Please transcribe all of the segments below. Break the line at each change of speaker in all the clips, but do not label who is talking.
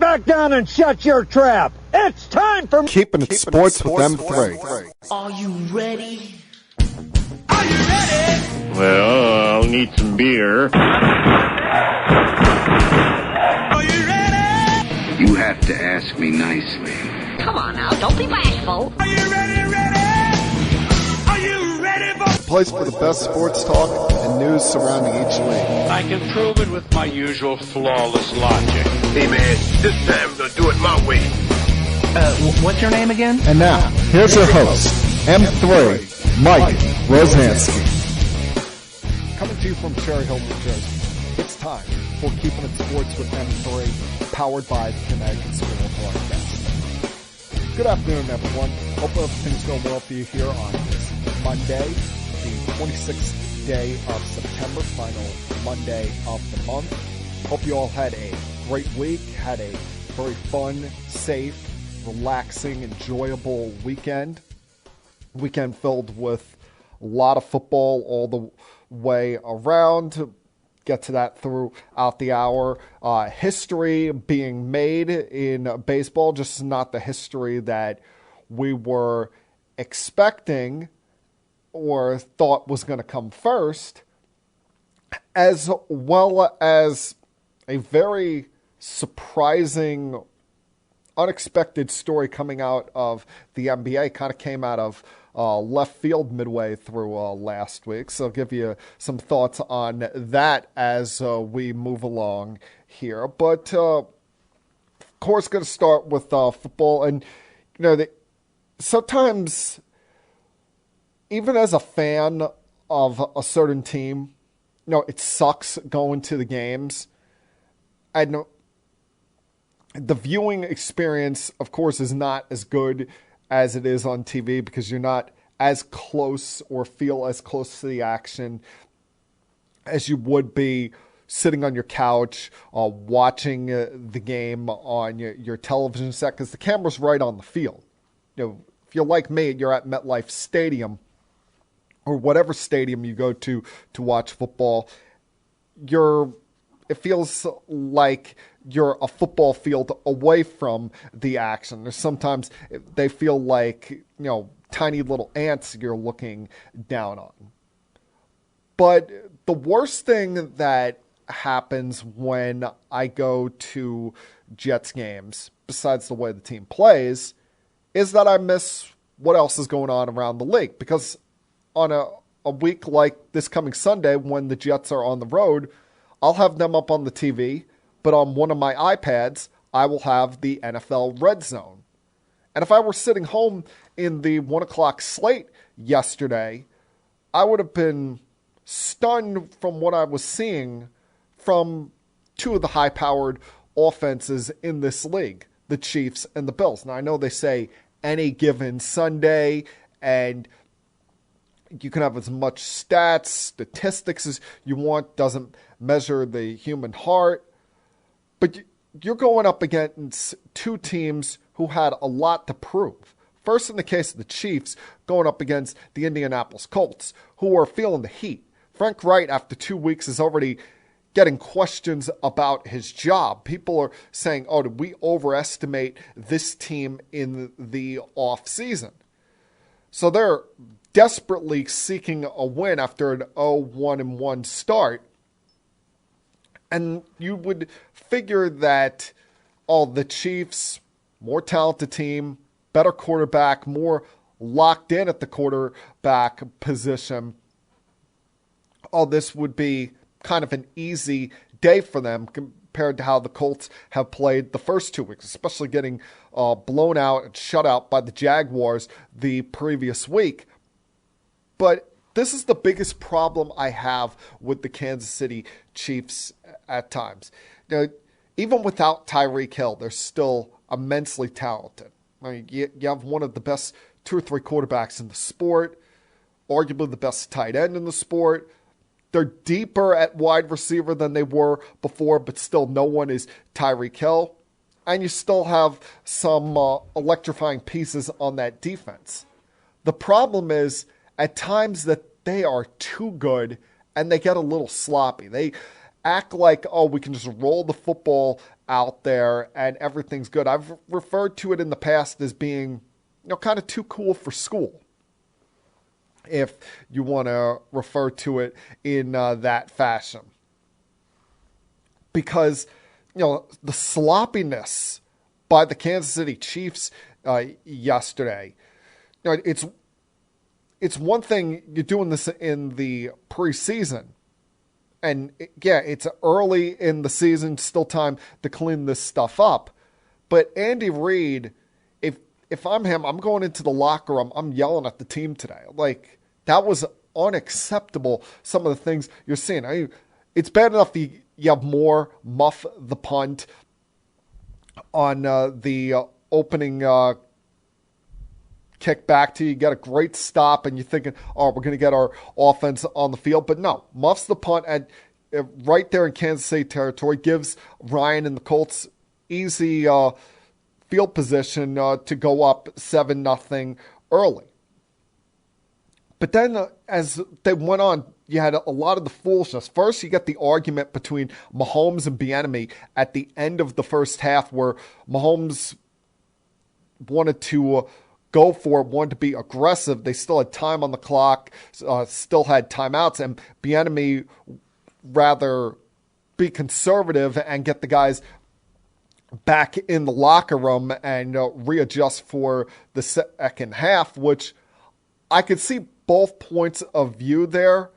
back down and shut your trap. It's time for
Keeping It Sports with M3.
Are you ready?
Are you ready?
Well, I'll need some beer.
Are you ready?
You have to ask me nicely.
Come on now, don't be bashful.
Are you ready? Are you ready for
Place for the best sports talk and news surrounding each league.
I can prove it with my usual flawless logic.
Hey man, this time we're gonna do it my way.
What's your name again?
And now, here's your host, M3, Mike Rosansky. Coming to you from Cherry Hill, New Jersey. It's time for Keeping It Sports with M3, powered by the Connecticut School of Broadcasting. Good afternoon, everyone. Hope everything's going well for you here on this Monday, the 26th day of September, final Monday of the month. Hope you all had a great week, had a very fun, safe, relaxing, enjoyable weekend. Weekend filled with a lot of football all the way around. Get to that throughout the hour. History being made in baseball, just not the history that we were expecting or thought was going to come first, as well as a very surprising, unexpected story coming out of the NBA. Kind of came out of left field midway through last week. So I'll give you some thoughts on that as we move along here. But, of course, going to start with football. And, you know, sometimes, even as a fan of a certain team, you know, it sucks going to the games. And the viewing experience, of course, is not as good as it is on TV because you're not as close or feel as close to the action as you would be sitting on your couch watching the game on your television set because the camera's right on the field. You know, if you're like me, you're at MetLife Stadium or whatever stadium you go to watch football, it feels like you're a football field away from the action. There's sometimes they feel like, you know, tiny little ants you're looking down on. But the worst thing that happens when I go to Jets games, besides the way the team plays, is that I miss what else is going on around the league. Because on a week like this coming Sunday when the Jets are on the road, I'll have them up on the TV, but on one of my iPads, I will have the NFL Red Zone. And if I were sitting home in the 1 o'clock slate yesterday, I would have been stunned from what I was seeing from two of the high-powered offenses in this league, the Chiefs and the Bills. Now, I know they say any given Sunday, and you can have as much stats, statistics as you want, doesn't measure the human heart. But you're going up against two teams who had a lot to prove. First, in the case of the Chiefs, going up against the Indianapolis Colts, who are feeling the heat. Frank Wright, after 2 weeks, is already getting questions about his job. People are saying, oh, did we overestimate this team in the offseason? So they're desperately seeking a win after an 0-1-1 start. And you would figure that, the Chiefs, more talented team, better quarterback, more locked in at the quarterback position, this would be kind of an easy day for them compared to how the Colts have played the first 2 weeks, especially getting blown out and shut out by the Jaguars the previous week. But this is the biggest problem I have with the Kansas City Chiefs at times. You know, even without Tyreek Hill, they're still immensely talented. I mean, you have one of the best 2 or 3 quarterbacks in the sport, arguably the best tight end in the sport. They're deeper at wide receiver than they were before, but still no one is Tyreek Hill. And you still have some electrifying pieces on that defense. The problem is, at times that they are too good and they get a little sloppy. They act like, oh, we can just roll the football out there and everything's good. I've referred to it in the past as being, kind of too cool for school, if you want to refer to it in that fashion. Because, the sloppiness by the Kansas City Chiefs yesterday, it's one thing you're doing this in the preseason. And it's early in the season, still time to clean this stuff up. But Andy Reid, if I'm him, I'm going into the locker room, I'm yelling at the team today. Like, that was unacceptable, some of the things you're seeing. It's bad enough you have more muff the punt on the opening kick back to you. You get a great stop, and you're thinking, oh, we're going to get our offense on the field. But no, muffs the punt at right there in Kansas City territory, gives Ryan and the Colts easy field position to go up 7-0 early. But then as they went on, you had a lot of the foolishness. First, you get the argument between Mahomes and Bieniemy at the end of the first half, where Mahomes wanted to go for it, wanted to be aggressive. They still had time on the clock, still had timeouts, and Bieniemy rather be conservative and get the guys back in the locker room and readjust for the second half, which I could see both points of view there,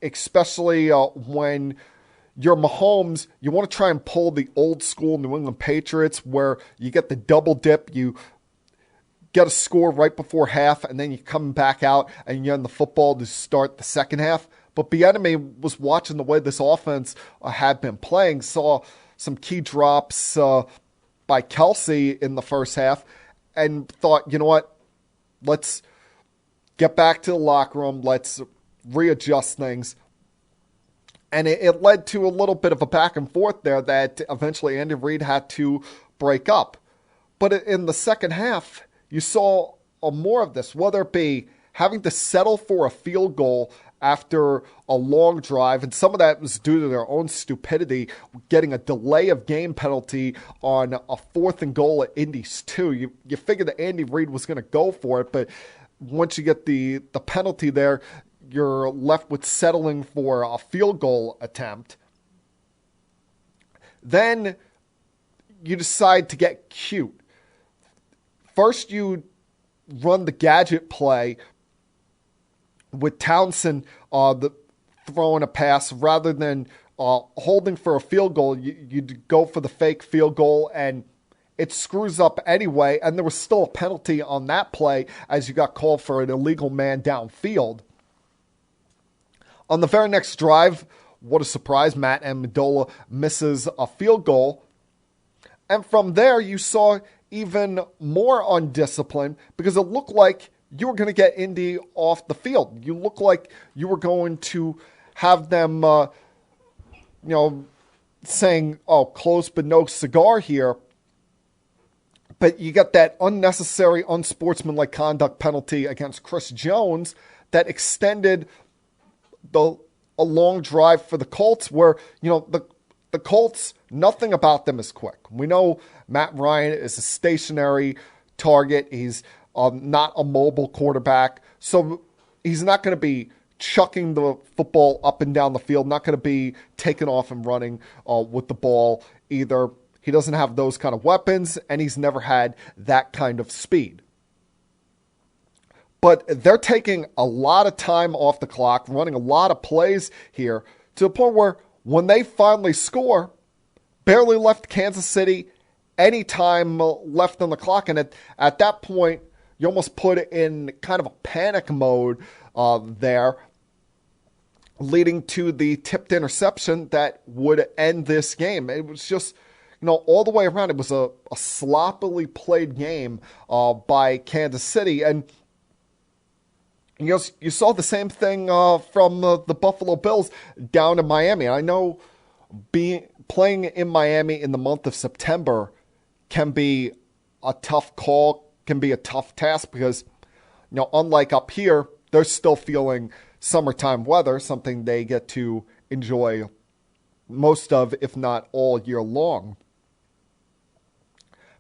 especially when you're Mahomes. You want to try and pull the old school New England Patriots where you get the double dip, you get a score right before half, and then you come back out and you end the football to start the second half. But Bieniemy was watching the way this offense had been playing, saw some key drops by Kelsey in the first half, and thought, you know what, let's get back to the locker room, let's readjust things. And it led to a little bit of a back and forth there that eventually Andy Reid had to break up. But in the second half, you saw more of this, whether it be having to settle for a field goal after a long drive, and some of that was due to their own stupidity, getting a delay of game penalty on a 4th and goal at Indy's 2. You figured that Andy Reid was going to go for it, but once you get the penalty there, you're left with settling for a field goal attempt. Then you decide to get cute. First, you run the gadget play with Townsend throwing a pass rather than holding for a field goal. You go for the fake field goal, and it screws up anyway. And there was still a penalty on that play as you got called for an illegal man downfield. On the very next drive, what a surprise, Matt Amendola misses a field goal. And from there, you saw even more undisciplined because it looked like you were going to get Indy off the field. You looked like you were going to have them, saying, oh, close but no cigar here. But you got that unnecessary, unsportsmanlike conduct penalty against Chris Jones that extended a long drive for the Colts where, the Colts, nothing about them is quick. We know Matt Ryan is a stationary target. He's not a mobile quarterback. So he's not going to be chucking the football up and down the field, not going to be taking off and running with the ball either. He doesn't have those kind of weapons, and he's never had that kind of speed. But they're taking a lot of time off the clock, running a lot of plays here to the point where when they finally score, barely left Kansas City any time left on the clock. And at that point, you almost put it in kind of a panic mode there, leading to the tipped interception that would end this game. It was just, all the way around, it was a sloppily played game by Kansas City. And you saw the same thing from the Buffalo Bills down in Miami. I know playing in Miami in the month of September can be a tough call, can be a tough task because, unlike up here, they're still feeling summertime weather, something they get to enjoy most of, if not all year long.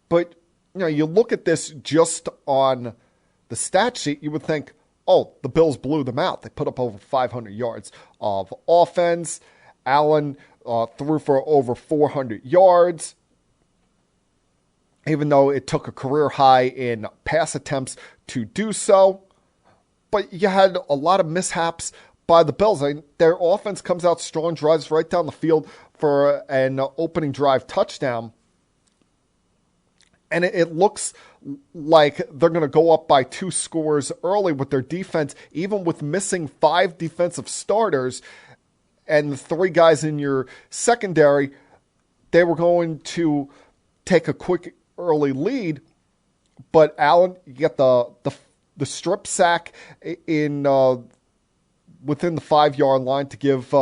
But, you look at this just on the stat sheet, you would think, oh, the Bills blew them out. They put up over 500 yards of offense. Allen threw for over 400 yards, even though it took a career high in pass attempts to do so. But you had a lot of mishaps by the Bills. Their offense comes out strong, drives right down the field for an opening drive touchdown. And it looks like they're going to go up by 2 scores early with their defense, even with missing 5 defensive starters and the 3 guys in your secondary. They were going to take a quick early lead, but Allen, you get the strip sack in within the 5-yard line to give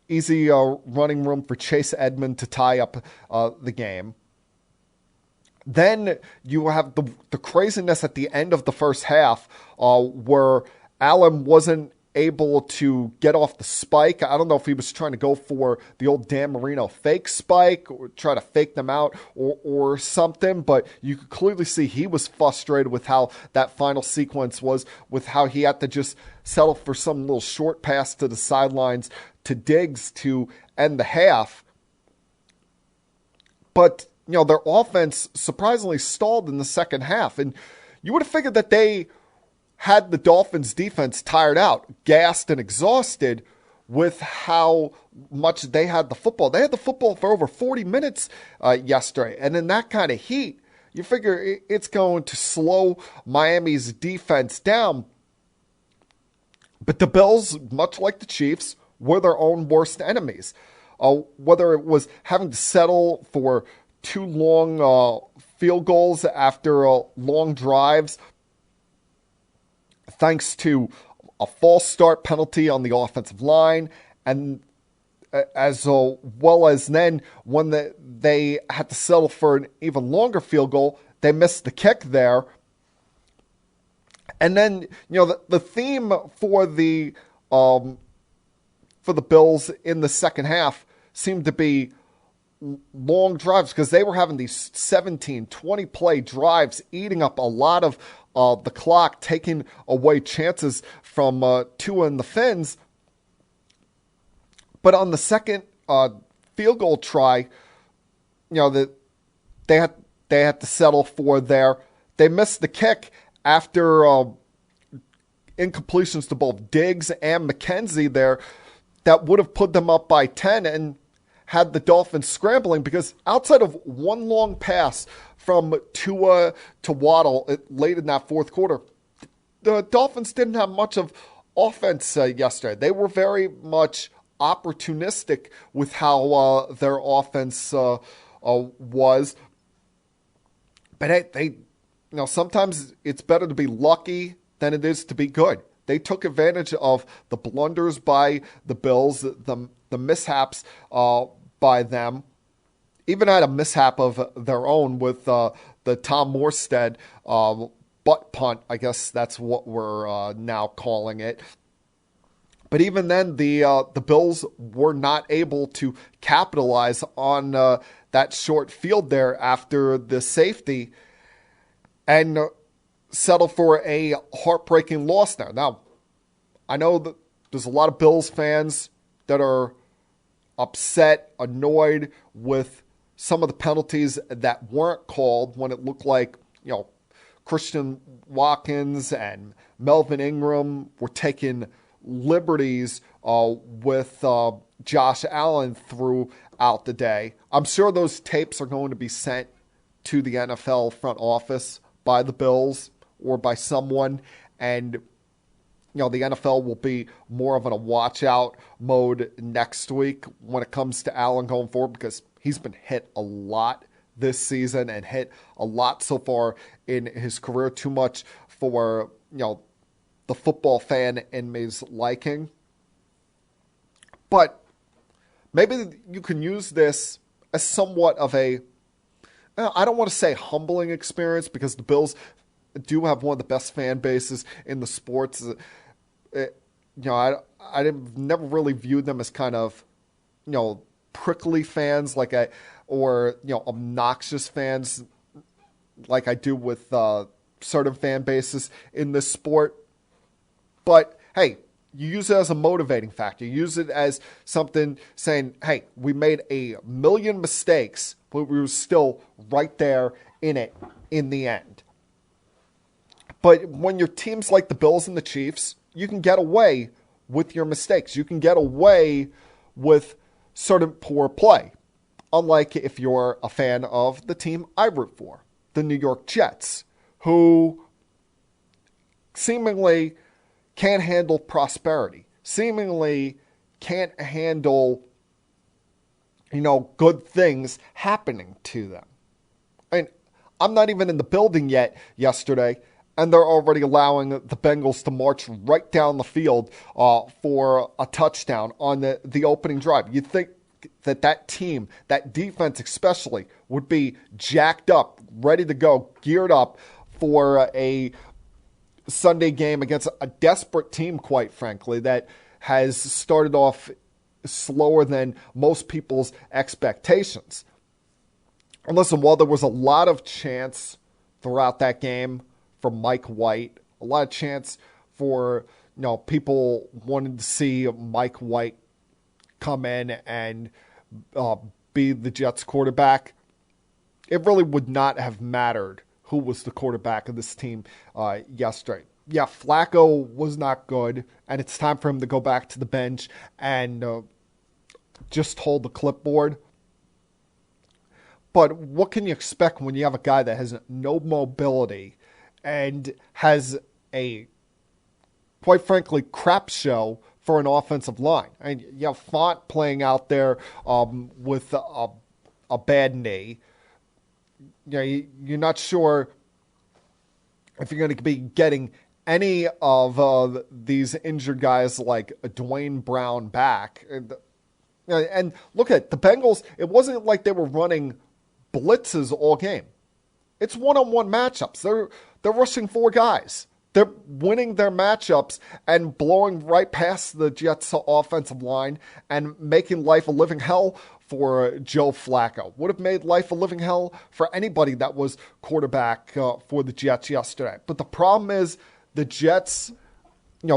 easy running room for Chase Edmond to tie up the game. Then you have the craziness at the end of the first half where Allen wasn't able to get off the spike. I don't know if he was trying to go for the old Dan Marino fake spike or try to fake them out or something, but you could clearly see he was frustrated with how that final sequence was, with how he had to just settle for some little short pass to the sidelines to Diggs to end the half. But their offense surprisingly stalled in the second half. And you would have figured that they had the Dolphins defense tired out, gassed and exhausted with how much they had the football. They had the football for over 40 minutes yesterday. And in that kind of heat, you figure it's going to slow Miami's defense down. But the Bills, much like the Chiefs, were their own worst enemies. Whether it was having to settle for 2 long field goals after long drives, thanks to a false start penalty on the offensive line, and as well as then when they had to settle for an even longer field goal, they missed the kick there. And then the theme for the Bills in the second half seemed to be long drives, because they were having these 17, 20 play drives, eating up a lot of the clock, taking away chances from Tua and the Fins. But on the second field goal try, that they had to settle for there. They missed the kick after incompletions to both Diggs and McKenzie there that would have put them up by 10 and had the Dolphins scrambling, because outside of one long pass from Tua to Waddle late in that fourth quarter, the Dolphins didn't have much of offense yesterday. They were very much opportunistic with how their offense was. But they sometimes it's better to be lucky than it is to be good. They took advantage of the blunders by the Bills, the mishaps by them. Even had a mishap of their own with the Tom Morstead butt punt. I guess that's what we're now calling it. But even then, the Bills were not able to capitalize on that short field there after the safety and settle for a heartbreaking loss there. Now, I know that there's a lot of Bills fans that are upset, annoyed with some of the penalties that weren't called when it looked like, Christian Watkins and Melvin Ingram were taking liberties with Josh Allen throughout the day. I'm sure those tapes are going to be sent to the NFL front office by the Bills or by someone, and the NFL will be more of in a watch-out mode next week when it comes to Allen going forward, because he's been hit a lot this season and hit a lot so far in his career, too much for, the football fan in me's liking. But maybe you can use this as somewhat of a, I don't want to say humbling experience, because the Bills do have one of the best fan bases in the sports. I never really viewed them as kind of, prickly fans or obnoxious fans like I do with certain fan bases in this sport. But hey, you use it as a motivating factor. You use it as something saying, hey, we made a million mistakes, but we were still right there in it in the end. But when your teams like the Bills and the Chiefs, you can get away with your mistakes. You can get away with certain poor play. Unlike if you're a fan of the team I root for, the New York Jets, who seemingly can't handle prosperity, seemingly can't handle, good things happening to them. I'm not even in the building yet yesterday, and they're already allowing the Bengals to march right down the field for a touchdown on the opening drive. You'd think that team, that defense especially, would be jacked up, ready to go, geared up for a Sunday game against a desperate team, quite frankly, that has started off slower than most people's expectations. And listen, while there was a lot of chance throughout that game for Mike White, a lot of chance for people wanted to see Mike White come in and be the Jets quarterback, it really would not have mattered who was the quarterback of this team yesterday. Yeah, Flacco was not good, and it's time for him to go back to the bench and just hold the clipboard. But what can you expect when you have a guy that has no mobility and has a, quite frankly, crap show for an offensive line? And you have Font playing out there with a bad knee. You're not sure if you're going to be getting any of these injured guys like Dwayne Brown back. And look at the Bengals. It wasn't like they were running blitzes all game. It's one-on-one matchups. They're rushing 4 guys. They're winning their matchups and blowing right past the Jets' offensive line and making life a living hell for Joe Flacco. Would have made life a living hell for anybody that was quarterback for the Jets yesterday. But the problem is the Jets,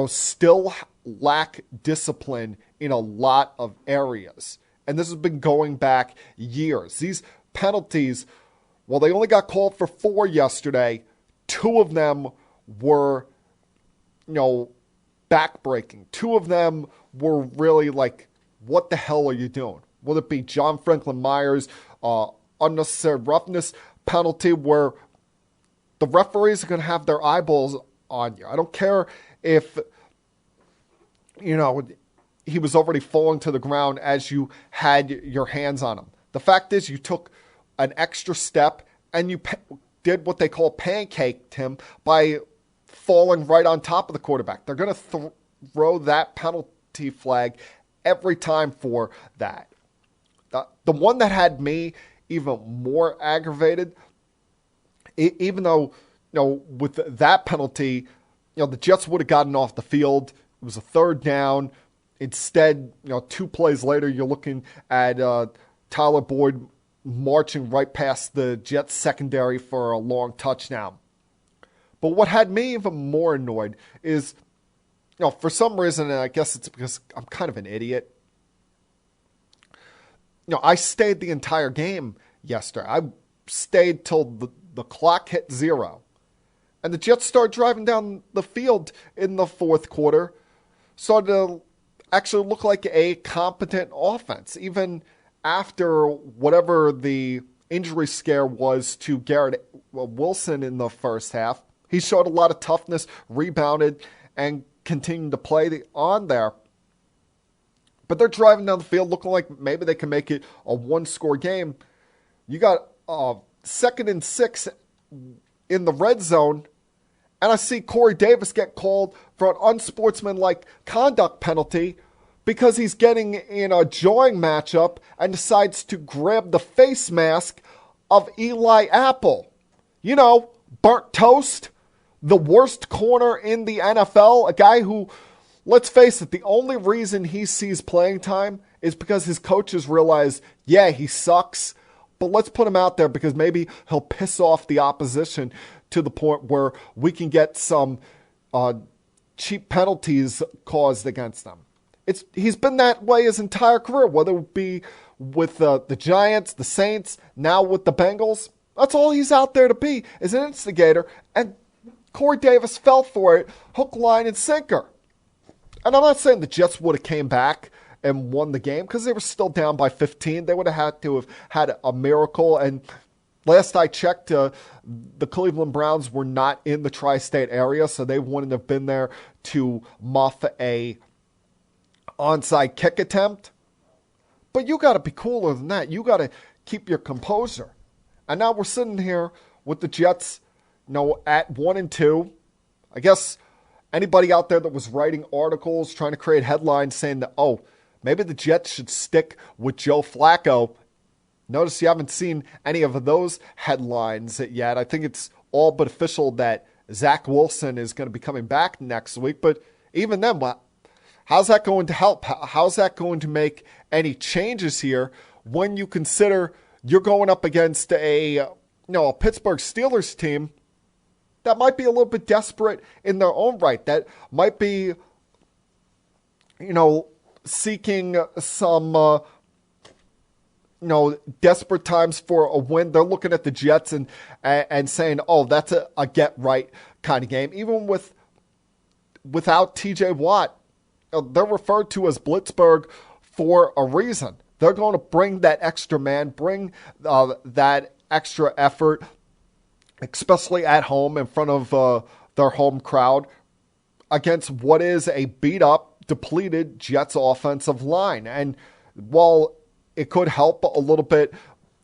still lack discipline in a lot of areas. And this has been going back years. These penalties, well, they only got called for 4 yesterday. 2 of them were, backbreaking. 2 of them were really like, what the hell are you doing? Will it be John Franklin Myers' unnecessary roughness penalty where the referees are going to have their eyeballs on you? I don't care if, he was already falling to the ground as you had your hands on him. The fact is you took an extra step and you did what they call pancaked him by falling right on top of the quarterback. They're going to throw that penalty flag every time for that. The one that had me even more aggravated, even though, with that penalty, the Jets would have gotten off the field. It was a 3rd down. Instead, 2 plays later, you're looking at Tyler Boyd marching right past the Jets secondary for a long touchdown. But what had me even more annoyed is, for some reason, and I guess it's because I'm kind of an idiot, I stayed the entire game yesterday. I stayed till the clock hit 0. And the Jets started driving down the field in the 4th quarter, started to actually look like a competent offense, even after whatever the injury scare was to Garrett Wilson in the first half. He showed a lot of toughness, rebounded, and continued to play on there. But they're driving down the field looking like maybe they can make it a 1-score game. You got 2nd and 6 in the red zone, and I see Corey Davis get called for an unsportsmanlike conduct penalty because he's getting in a jawing matchup and decides to grab the face mask of Eli Apple. Burnt toast, the worst corner in the NFL, a guy who, let's face it, the only reason he sees playing time is because his coaches realize, yeah, he sucks, but let's put him out there because maybe he'll piss off the opposition to the point where we can get some cheap penalties caused against them. He's been that way his entire career, whether it be with the Giants, the Saints, now with the Bengals. That's all he's out there to be, is an instigator, and Corey Davis fell for it, hook, line, and sinker. And I'm not saying the Jets would have came back and won the game because they were still down by 15. They would have had to have had a miracle. And last I checked, the Cleveland Browns were not in the tri-state area, so they wouldn't have been there to muff a onside kick attempt. But you got to be cooler than that. You got to keep your composure. And now we're sitting here with the Jets, at 1-2. I guess anybody out there that was writing articles, trying to create headlines saying that, maybe the Jets should stick with Joe Flacco. Notice you haven't seen any of those headlines yet. I think it's all but official that Zach Wilson is going to be coming back next week. But even then, how's that going to help? How's that going to make any changes here when you consider you're going up against a Pittsburgh Steelers team that might be a little bit desperate in their own right, that might be, seeking some, desperate times for a win. They're looking at the Jets and saying, that's a get-right kind of game. Even without T.J. Watt, they're referred to as Blitzburg for a reason. They're going to bring that extra man, bring that extra effort, especially at home in front of their home crowd, against what is a beat-up, depleted Jets offensive line. And while it could help a little bit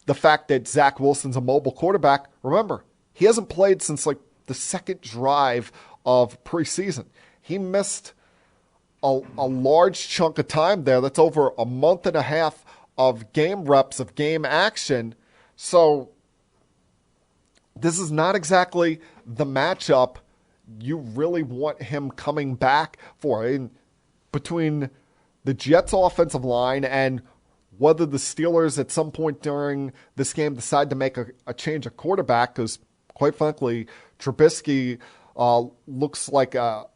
the fact that Zach Wilson's a mobile quarterback, remember, he hasn't played since the second drive of preseason. He missed a large chunk of time there. That's over a month and a half of game reps, of game action. So this is not exactly the matchup you really want him coming back for. And between the Jets' offensive line and whether the Steelers at some point during this game decide to make a change of quarterback, because quite frankly, Trubisky looks like a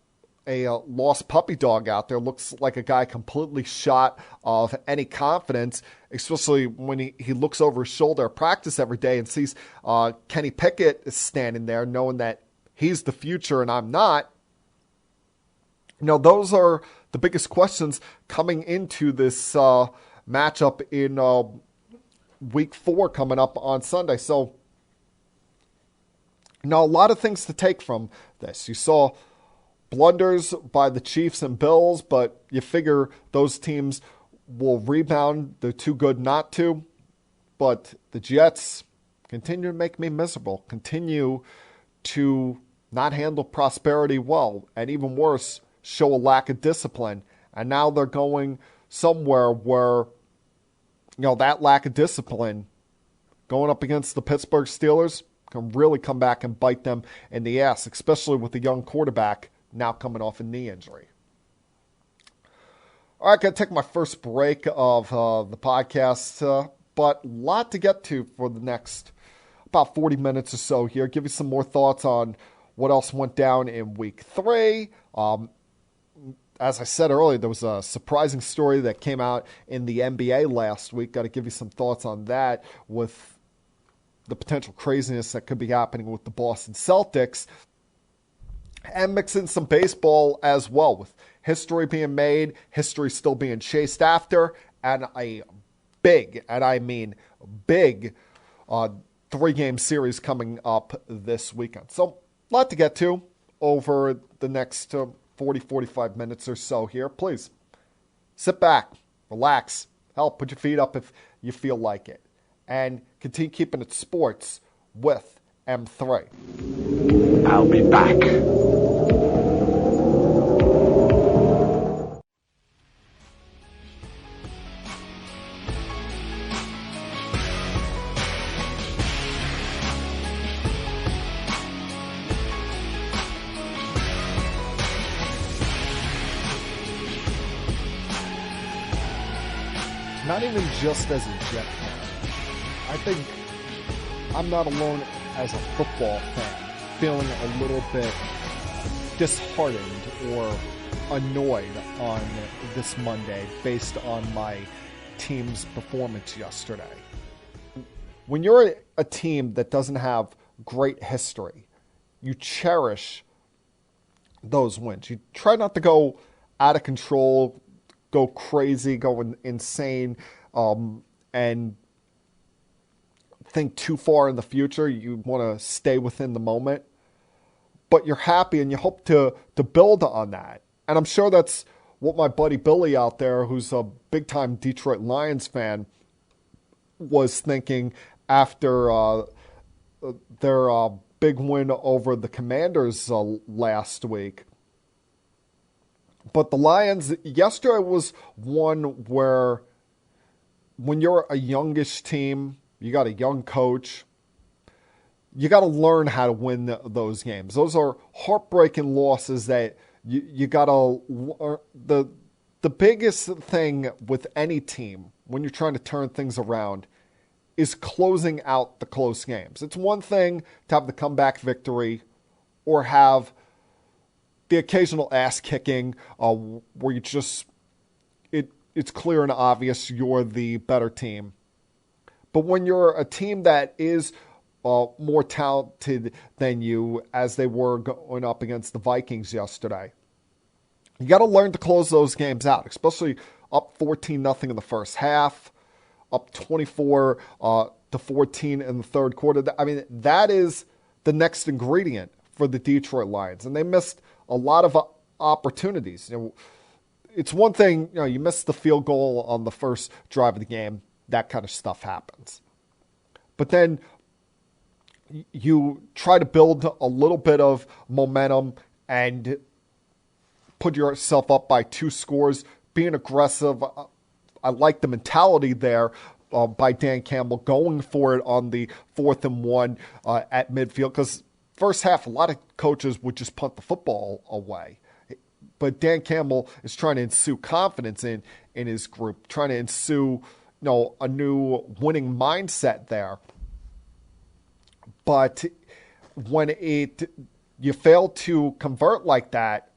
lost puppy dog out there, looks like a guy completely shot of any confidence, especially when he looks over his shoulder at practice every day and sees Kenny Pickett standing there knowing that he's the future and I'm not. Those are the biggest questions coming into this matchup in week 4 coming up on Sunday. So, a lot of things to take from this. You saw blunders by the Chiefs and Bills, but you figure those teams will rebound. They're too good not to. But the Jets continue to make me miserable, continue to not handle prosperity well, and even worse, show a lack of discipline. And now they're going somewhere where, that lack of discipline going up against the Pittsburgh Steelers can really come back and bite them in the ass, especially with the young quarterback now coming off a knee injury. All right, got to take my first break of the podcast, but a lot to get to for the next about 40 minutes or so here. Give you some more thoughts on what else went down in week 3. As I said earlier, there was a surprising story that came out in the NBA last week. Got to give you some thoughts on that with the potential craziness that could be happening with the Boston Celtics. And mix in some baseball as well, with history being made, history still being chased after, and a big, and I mean big, 3-game series coming up this weekend. So, a lot to get to over the next 40-45 minutes or so here. Please, sit back, relax, put your feet up if you feel like it, and continue keeping it sports with M3.
I'll be back.
not even just as a Jet fan. I think I'm not alone as a football fan, feeling a little bit disheartened or annoyed on this Monday based on my team's performance yesterday. When you're a team that doesn't have great history, you cherish those wins. You try not to go out of control, go crazy, go insane, and think too far in the future. You want to stay within the moment, but you're happy and you hope to build on that. And I'm sure that's what my buddy Billy out there, who's a big-time Detroit Lions fan, was thinking after their big win over the Commanders last week. But the Lions, yesterday was one where when you're a youngish team, you got a young coach, you got to learn how to win those games. Those are heartbreaking losses that you got to... The biggest thing with any team when you're trying to turn things around is closing out the close games. It's one thing to have the comeback victory or have the occasional ass-kicking where you just... It's clear and obvious you're the better team. But when you're a team that is more talented than you, as they were going up against the Vikings yesterday, you got to learn to close those games out, especially up 14-0 in the first half, up 24 to 14 in the third quarter. I mean, that is the next ingredient for the Detroit Lions, and they missed a lot of opportunities. You know, it's one thing, you missed the field goal on the first drive of the game. That kind of stuff happens. But then you try to build a little bit of momentum and put yourself up by 2 scores, being aggressive. I like the mentality there by Dan Campbell, going for it on the 4th and 1 at midfield, because first half, a lot of coaches would just punt the football away. But Dan Campbell is trying to ensue confidence in his group, trying to ensue a new winning mindset there. But when you fail to convert like that,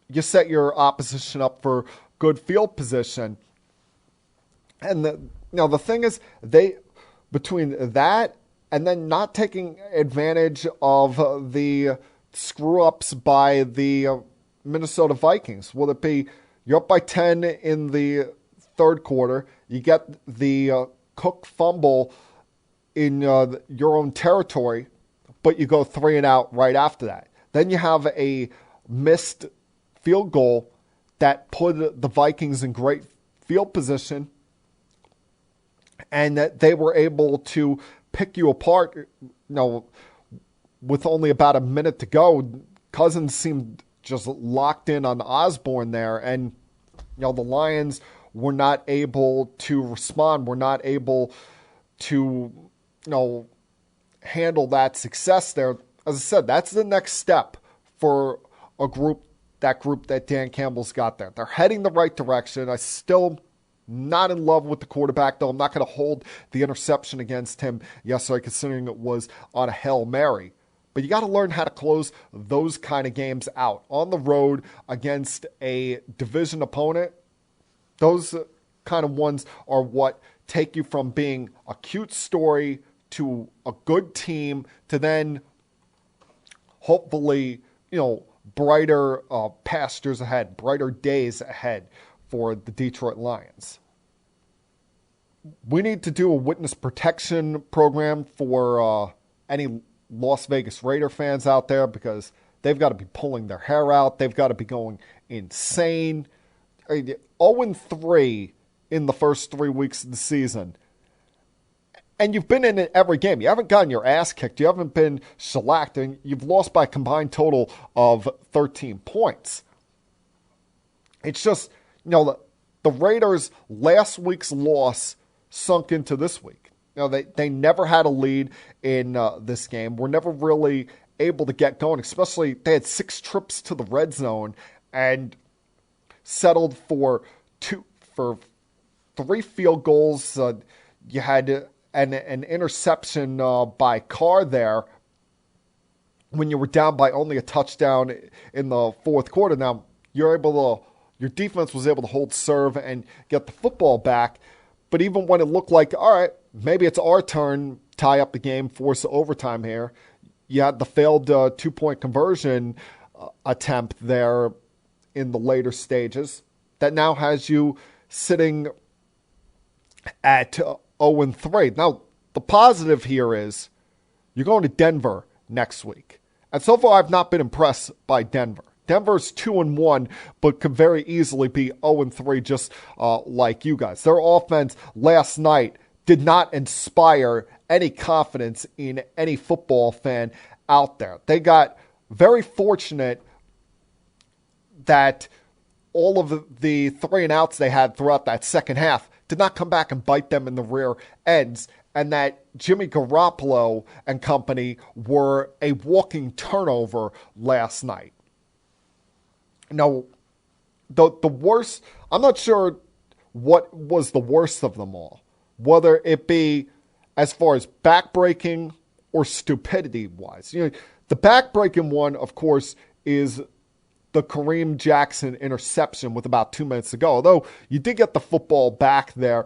you set your opposition up for good field position. And the thing is, between that and then not taking advantage of the screw-ups by the Minnesota Vikings, will it be you're up by 10 in the third quarter, you get the Cook fumble in your own territory, but you go 3 and out right after that. Then you have a missed field goal that put the Vikings in great field position, and that they were able to pick you apart. With only about a minute to go, Cousins seemed just locked in on Osborne there, and the Lions were not able to respond, were not able to handle that success there. As I said, that's the next step for that group that Dan Campbell's got there. They're heading the right direction. I still not in love with the quarterback, though. I'm not going to hold the interception against him yesterday, considering it was on a Hail Mary. But you got to learn how to close those kind of games out on the road against a division opponent. Those kind of ones are what take you from being a cute story to a good team to then hopefully, brighter pastures ahead, brighter days ahead for the Detroit Lions. We need to do a witness protection program for any Las Vegas Raider fans out there, because they've got to be pulling their hair out. They've got to be going insane. 0-3 in the first 3 weeks of the season. And you've been in every game. You haven't gotten your ass kicked. You haven't been shellacked. And you've lost by a combined total of 13 points. It's just, the Raiders' last week's loss sunk into this week. They never had a lead in this game. Were never really able to get going, especially they had 6 trips to the red zone and settled for 3 field goals. You had an interception by Carr there when you were down by only a touchdown in the fourth quarter. Now, your defense was able to hold serve and get the football back. But even when it looked like, all right, maybe it's our turn, tie up the game, force overtime here, you had the failed 2-point conversion attempt there in the later stages that now has you sitting at 0-3. Now, the positive here is you're going to Denver next week. And so far, I've not been impressed by Denver. Denver's 2-1, but could very easily be 0-3, just like you guys. Their offense last night did not inspire any confidence in any football fan out there. They got very fortunate that all of the 3 and outs they had throughout that second half did not come back and bite them in the rear ends, and that Jimmy Garoppolo and company were a walking turnover last night. Now, the worst, I'm not sure what was the worst of them all, whether it be as far as backbreaking or stupidity-wise. You know, the backbreaking one, of course, is the Kareem Jackson interception with about 2 minutes to go. Although you did get the football back there,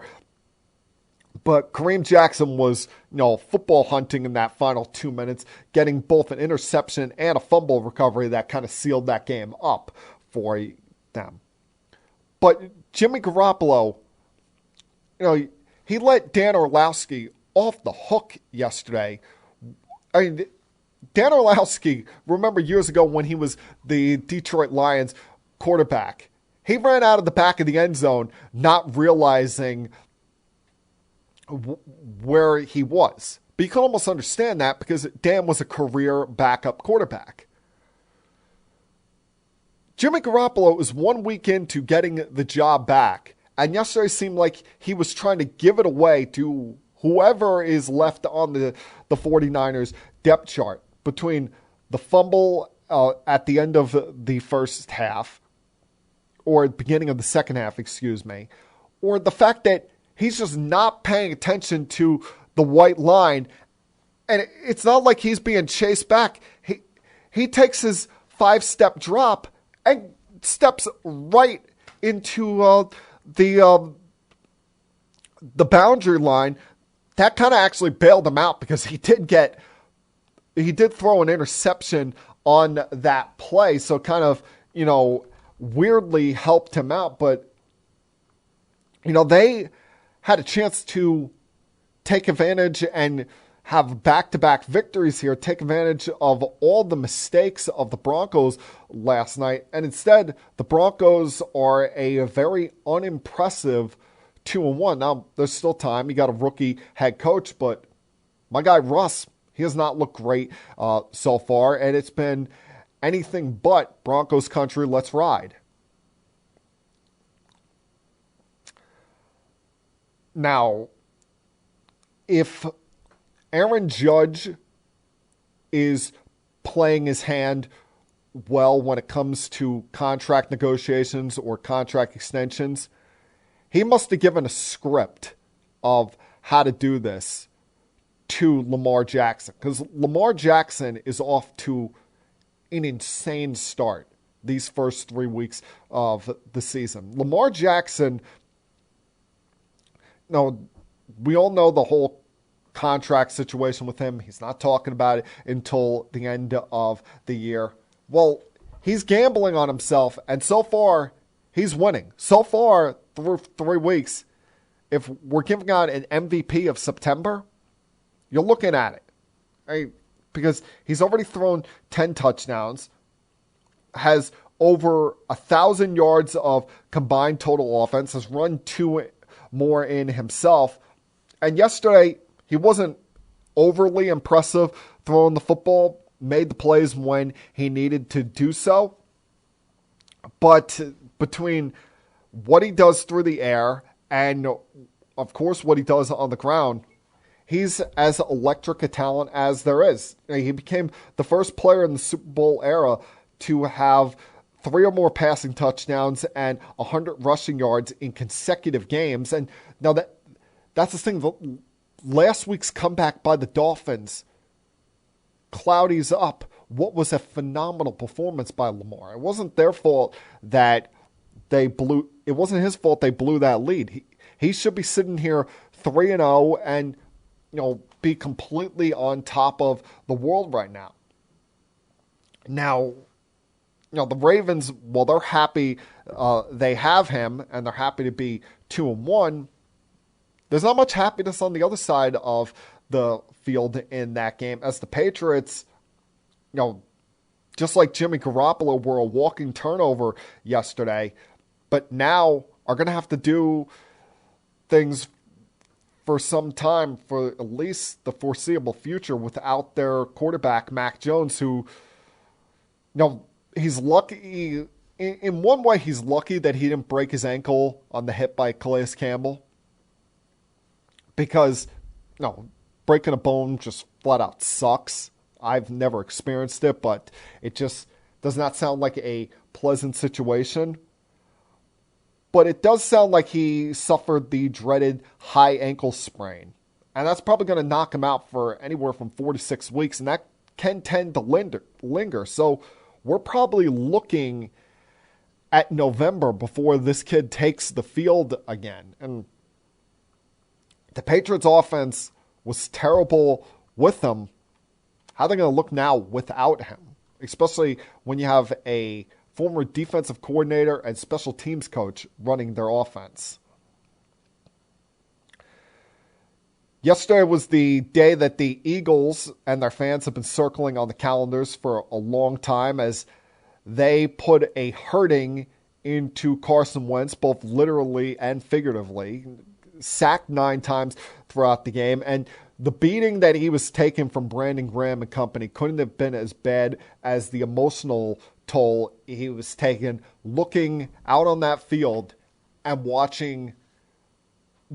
but Kareem Jackson was, football hunting in that final 2 minutes, getting both an interception and a fumble recovery that kind of sealed that game up for them. But Jimmy Garoppolo, he let Dan Orlovsky off the hook yesterday. I mean, Dan Orlovsky, remember years ago when he was the Detroit Lions quarterback, he ran out of the back of the end zone not realizing where he was. But you can almost understand that because Dan was a career backup quarterback. Jimmy Garoppolo is 1 week into getting the job back, and yesterday seemed like he was trying to give it away to whoever is left on the 49ers depth chart between the fumble at the end of the first half, or beginning of the second half, or the fact that he's just not paying attention to the white line, and it's not like he's being chased back. He takes his 5-step drop and steps right into the boundary line. That kind of actually bailed him out because he did throw an interception on that play, so kind of, weirdly helped him out. But, they had a chance to take advantage and have back-to-back victories here, take advantage of all the mistakes of the Broncos last night. And instead, the Broncos are a very unimpressive 2-1. Now, there's still time. You got a rookie head coach, but my guy Russ, he has not looked great so far, and it's been anything but Broncos country, let's ride. Now, if Aaron Judge is playing his hand well when it comes to contract negotiations or contract extensions, he must have given a script of how to do this to Lamar Jackson, because Lamar Jackson is off to an insane start these first 3 weeks of the season. Lamar Jackson, we all know the whole contract situation with him. He's not talking about it until the end of the year. Well, he's gambling on himself, and so far, he's winning. So far, through 3 weeks, if we're giving out an MVP of September, you're looking at it. Right? Because he's already thrown 10 touchdowns, has over 1,000 yards of combined total offense, has run 2 more in himself. And yesterday, he wasn't overly impressive throwing the football, made the plays when he needed to do so. But between what he does through the air and, of course, what he does on the ground, he's as electric a talent as there is. He became the first player in the Super Bowl era to have 3 or more passing touchdowns and 100 rushing yards in consecutive games. And now that's the thing. Last week's comeback by the Dolphins cloudies up what was a phenomenal performance by Lamar. It wasn't their fault that it wasn't his fault they blew that lead. He should be sitting here 3-0 and, be completely on top of the world right now. Now, the Ravens, well, they're happy they have him, and they're happy to be 2-1. There's not much happiness on the other side of the field in that game, as the Patriots, just like Jimmy Garoppolo, were a walking turnover yesterday, but now are going to have to do things for some time, for at least the foreseeable future, without their quarterback, Mac Jones, who, he's lucky. In one way, he's lucky that he didn't break his ankle on the hit by Calais Campbell. Because, breaking a bone just flat out sucks. I've never experienced it, but it just does not sound like a pleasant situation. But it does sound like he suffered the dreaded high ankle sprain. And that's probably going to knock him out for anywhere from 4 to 6 weeks, and that can tend to linger. So we're probably looking at November before this kid takes the field again. And the Patriots offense was terrible with him. How are they going to look now without him? Especially when you have a former defensive coordinator and special teams coach running their offense. Yesterday was the day that the Eagles and their fans have been circling on the calendars for a long time, as they put a hurting into Carson Wentz, both literally and figuratively. Sacked 9 times throughout the game, and the beating that he was taking from Brandon Graham and company couldn't have been as bad as the emotional toll he was taking looking out on that field and watching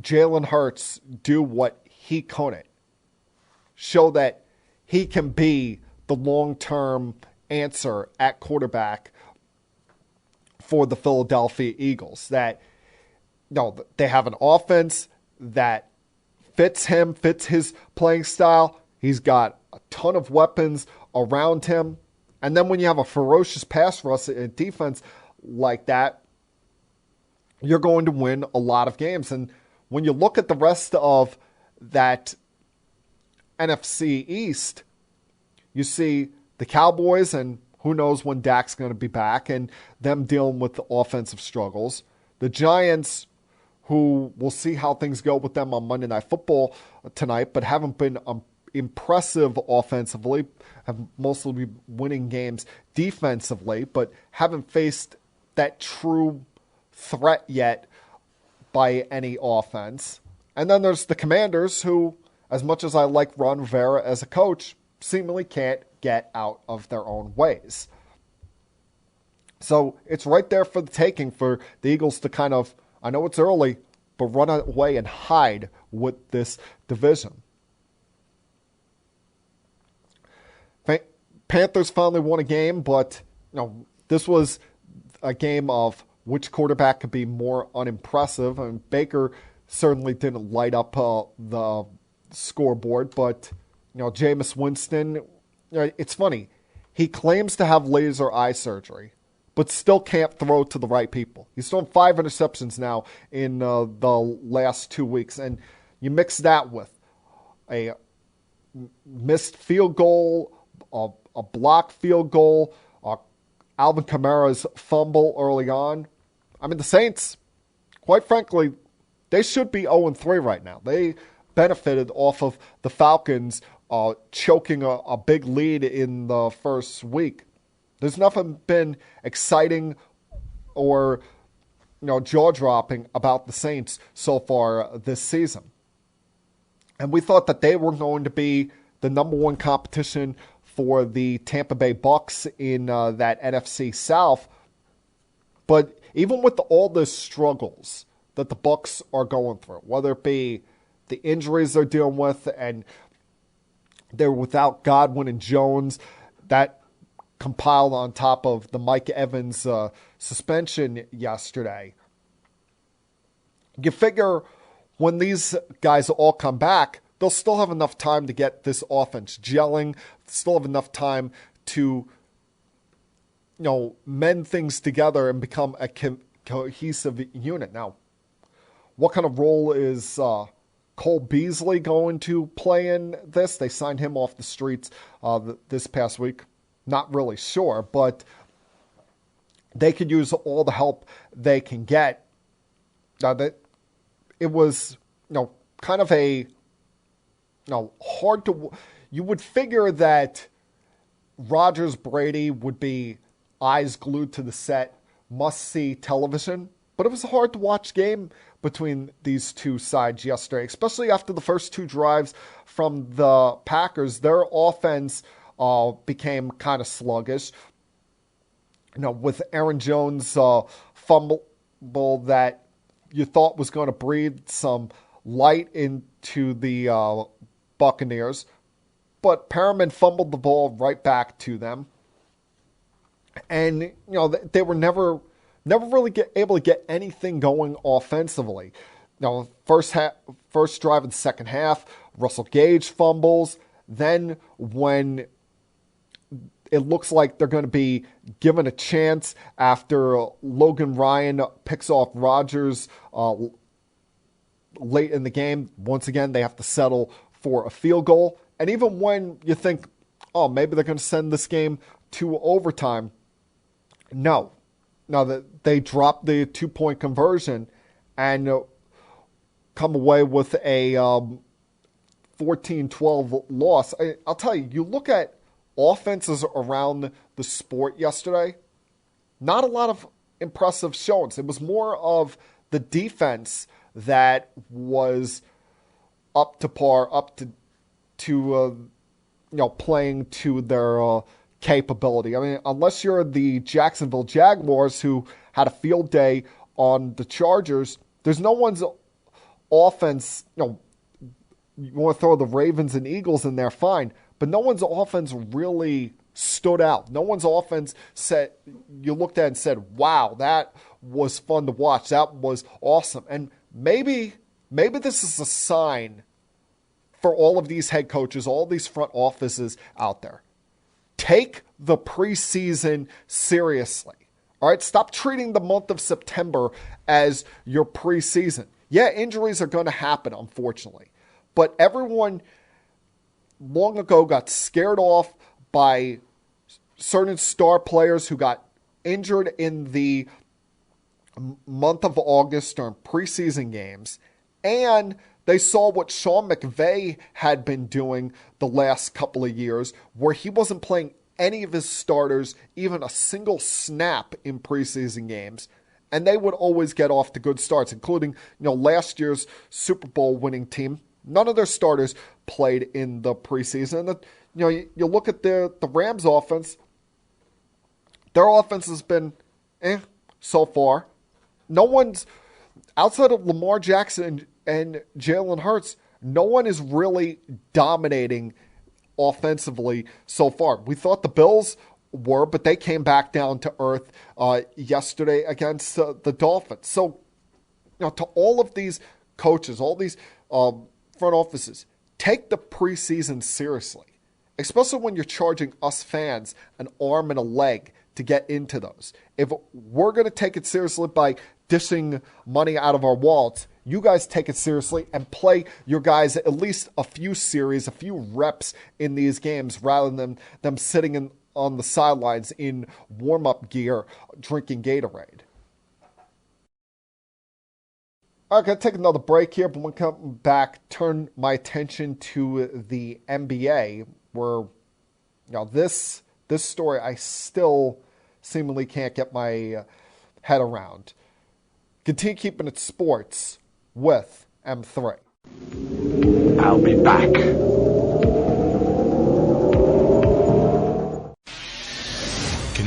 Jalen Hurts do what he couldn't. Show that he can be the long-term answer at quarterback for the Philadelphia Eagles. That they have an offense that fits him, fits his playing style. He's got a ton of weapons around him. And then when you have a ferocious pass rush and defense like that, you're going to win a lot of games. And when you look at the rest of that NFC East, you see the Cowboys, and who knows when Dak's going to be back, and them dealing with the offensive struggles. The Giants, who we'll see how things go with them on Monday Night Football tonight, but haven't been impressive offensively, have mostly been winning games defensively, but haven't faced that true threat yet by any offense. And then there's the Commanders, who, as much as I like Ron Rivera as a coach, seemingly can't get out of their own ways. So it's right there for the taking for the Eagles to kind of, I know it's early, but run away and hide with this division. Panthers finally won a game, but this was a game of which quarterback could be more unimpressive. I mean, Baker certainly didn't light up the scoreboard, but Jameis Winston, it's funny. He claims to have laser eye surgery, but still can't throw to the right people. He's thrown 5 interceptions now in the last 2 weeks, and you mix that with a missed field goal, a blocked field goal, Alvin Kamara's fumble early on. I mean, the Saints, quite frankly, they should be 0-3 right now. They benefited off of the Falcons choking a big lead in the first week. There's nothing been exciting or jaw-dropping about the Saints so far this season. And we thought that they were going to be the number one competition for the Tampa Bay Bucks in that NFC South. But even with all the struggles that the Bucks are going through, whether it be the injuries they're dealing with, and they're without Godwin and Jones, that compiled on top of the Mike Evans suspension yesterday. You figure when these guys all come back, they'll still have enough time to get this offense gelling, still have enough time to, mend things together and become a cohesive unit. Now, what kind of role is Cole Beasley going to play in this? They signed him off the streets this past week. Not really sure, but they could use all the help they can get. That it was, kind of a, hard to. You would figure that Rodgers, Brady would be eyes glued to the set, must-see television. But it was a hard-to-watch game between these two sides yesterday, especially after the first two drives from the Packers. Their offense became kind of sluggish. With Aaron Jones' fumble that you thought was going to breathe some light into the Buccaneers. But Perriman fumbled the ball right back to them. And, they were never really able to get anything going offensively. First drive in the second half, Russell Gage fumbles. Then when it looks like they're going to be given a chance after Logan Ryan picks off Rodgers late in the game, once again, they have to settle for a field goal. And even when you think, maybe they're going to send this game to overtime, no, that they drop the 2-point conversion and come away with a 14-12 loss. I'll tell you, you look at offenses around the sport yesterday, not a lot of impressive showings. It was more of the defense that was up to par, up to playing to their capability. I mean, unless you're the Jacksonville Jaguars, who had a field day on the Chargers, there's no one's offense. You want to throw the Ravens and Eagles in there, fine, but no one's offense really stood out. No one's offense you looked at and said, wow, that was fun to watch. That was awesome. And maybe this is a sign for all of these head coaches, all these front offices out there. Take the preseason seriously. All right, stop treating the month of September as your preseason. Yeah, injuries are going to happen, unfortunately. But everyone long ago got scared off by certain star players who got injured in the month of August during preseason games. And they saw what Sean McVay had been doing the last couple of years, where he wasn't playing any of his starters, even a single snap in preseason games. And they would always get off to good starts, including, last year's Super Bowl winning team. None of their starters played in the preseason. You look at the Rams offense. Their offense has been so far. No one's, outside of Lamar Jackson and Jalen Hurts, no one is really dominating offensively so far. We thought the Bills were, but they came back down to earth yesterday against the Dolphins. So, to all of these coaches, all these front offices, take the preseason seriously, especially when you're charging us fans an arm and a leg to get into those. If we're going to take it seriously by dishing money out of our wallets, you guys take it seriously and play your guys at least a few series, a few reps in these games, rather than them sitting on the sidelines in warm-up gear drinking Gatorade. All right, going to take another break here, but when we come back, turn my attention to the NBA, where this story I still seemingly can't get my head around. Continue keeping it sports with M3.
I'll be back.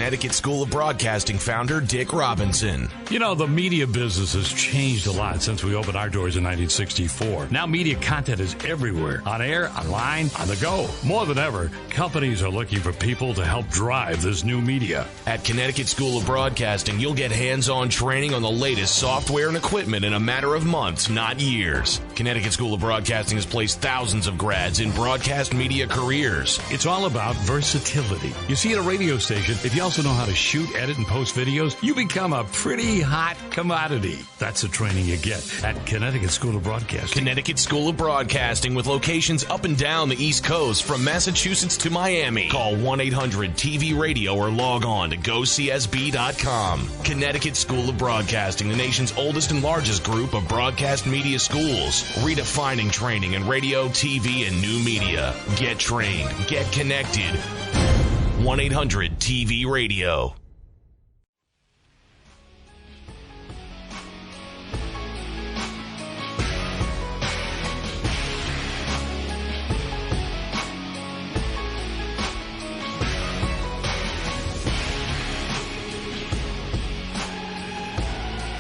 Connecticut School of Broadcasting founder Dick Robinson.
You know, the media business has changed a lot since we opened our doors in 1964. Now media content is everywhere, on air, online, on the go. More than ever, companies are looking for people to help drive this new media.
At Connecticut School of Broadcasting, you'll get hands-on training on the latest software and equipment in a matter of months, not years. Connecticut School of Broadcasting has placed thousands of grads in broadcast media careers.
It's all about versatility. You see, at a radio station, if you also know how to shoot, edit, and post videos, you become a pretty hot commodity. That's the training you get at Connecticut School of Broadcasting.
Connecticut School of Broadcasting, with locations up and down the East Coast, from Massachusetts to Miami. Call 1-800-TV-RADIO or log on to gocsb.com. Connecticut School of Broadcasting, the nation's oldest and largest group of broadcast media schools, redefining training in radio, TV, and new media. Get trained. Get connected. 1-800-TV-RADIO.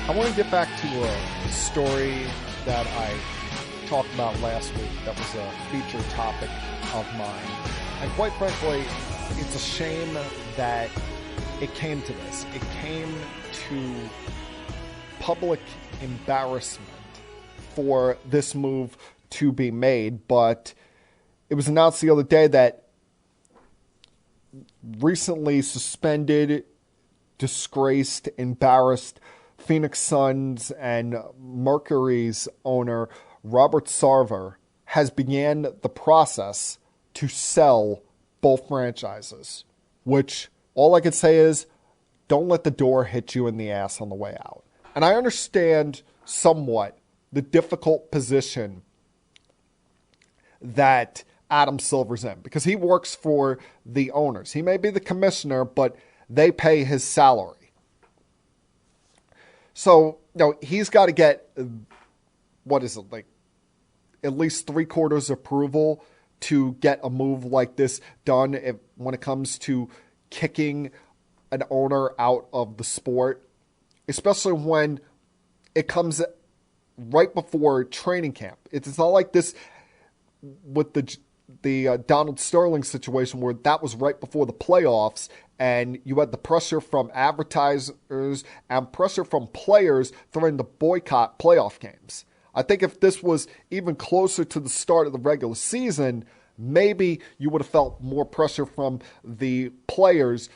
I want to get back to a story that I talked about last week that was a featured topic of mine. And quite frankly, it's a shame that it came to this. It came to public embarrassment for this move to be made. But it was announced the other day that recently suspended, disgraced, embarrassed Phoenix Suns and Mercury's owner, Robert Sarver, has began the process to sell both franchises, which all I could say is, don't let the door hit you in the ass on the way out. And I understand somewhat the difficult position that Adam Silver's in, because he works for the owners. He may be the commissioner, but they pay his salary. So, he's got to get, at least 3/4 approval to get a move like this done when it comes to kicking an owner out of the sport, especially when it comes right before training camp. It's not like this with the Donald Sterling situation where that was right before the playoffs and you had the pressure from advertisers and pressure from players threatening to boycott playoff games. I think if this was even closer to the start of the regular season, maybe you would have felt more pressure from the players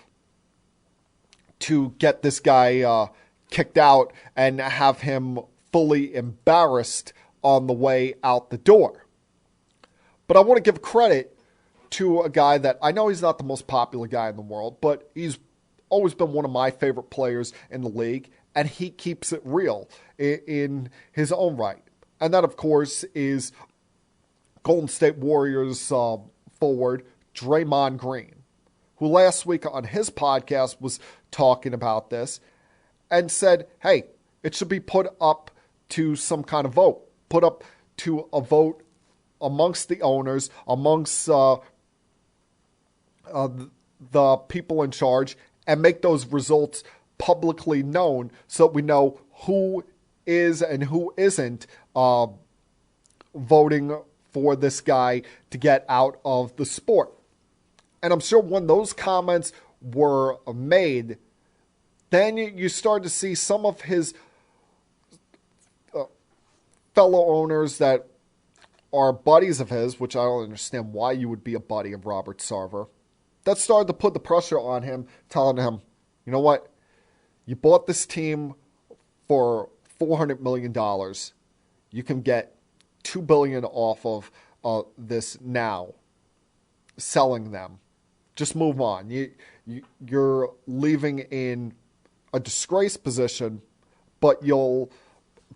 to get this guy kicked out and have him fully embarrassed on the way out the door. But I want to give credit to a guy that I know he's not the most popular guy in the world, but he's always been one of my favorite players in the league, and he keeps it real in his own right. And that, of course, is Golden State Warriors forward Draymond Green, who last week on his podcast was talking about this and said, hey, it should be put up to some kind of vote, put up to a vote amongst the owners, amongst the people in charge, and make those results publicly known so that we know who is and who isn't voting for this guy to get out of the sport. And I'm sure when those comments were made, then you start to see some of his fellow owners that are buddies of his, which I don't understand why you would be a buddy of Robert Sarver, that started to put the pressure on him, telling him, you know what, you bought this team for $400 million. You can get $2 billion off of this now, selling them. Just move on. You're leaving in a disgraced position, but you'll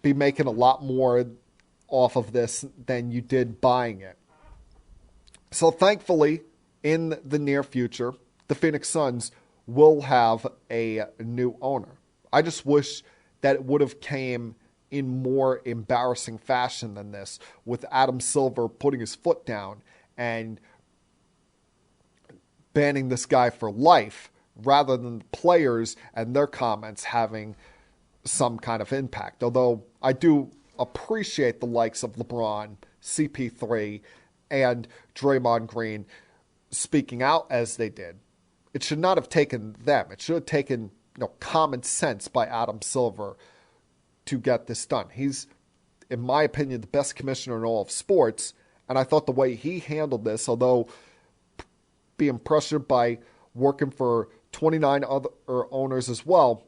be making a lot more off of this than you did buying it. So thankfully, in the near future, the Phoenix Suns will have a new owner. I just wish that it would have came in more embarrassing fashion than this, with Adam Silver putting his foot down and banning this guy for life rather than the players and their comments having some kind of impact. Although I do appreciate the likes of LeBron, CP3, and Draymond Green speaking out as they did. It should not have taken them. It should have taken common sense by Adam Silver to get this done. He's, in my opinion, the best commissioner in all of sports, and I thought the way he handled this, although being pressured by working for 29 other owners as well,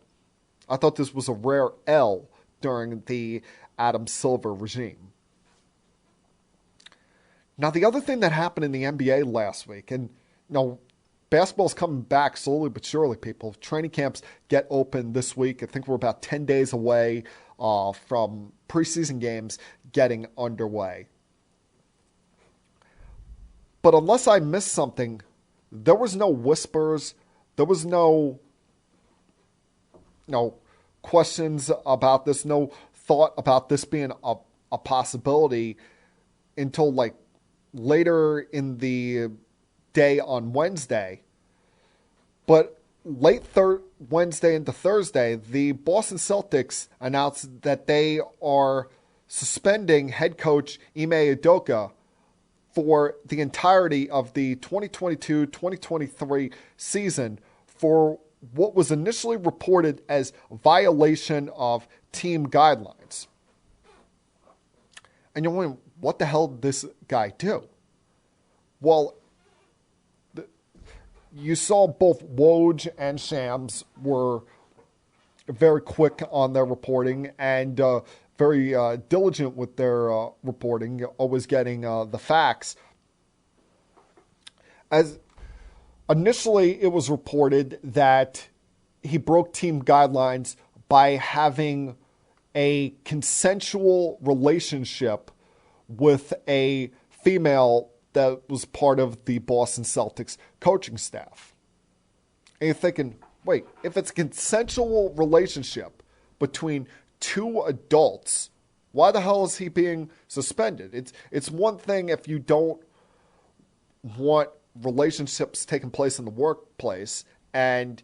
I thought this was a rare L during the Adam Silver regime. Now, the other thing that happened in the NBA last week, and basketball's coming back slowly but surely, people. Training camps get open this week. I think we're about 10 days away from preseason games getting underway. But unless I missed something, there was no whispers. There was no questions about this, no thought about this being a possibility until later in the day on Wednesday. But late Wednesday into Thursday, the Boston Celtics announced that they are suspending head coach Ime Udoka for the entirety of the 2022-2023 season for what was initially reported as violation of team guidelines. And you're wondering, what the hell did this guy do? Well, you saw both Woj and Shams were very quick on their reporting and very diligent with their reporting, always getting the facts. As initially it was reported that he broke team guidelines by having a consensual relationship with a female that was part of the Boston Celtics coaching staff. And you're thinking, wait, if it's a consensual relationship between two adults, why the hell is he being suspended? It's one thing if you don't want relationships taking place in the workplace and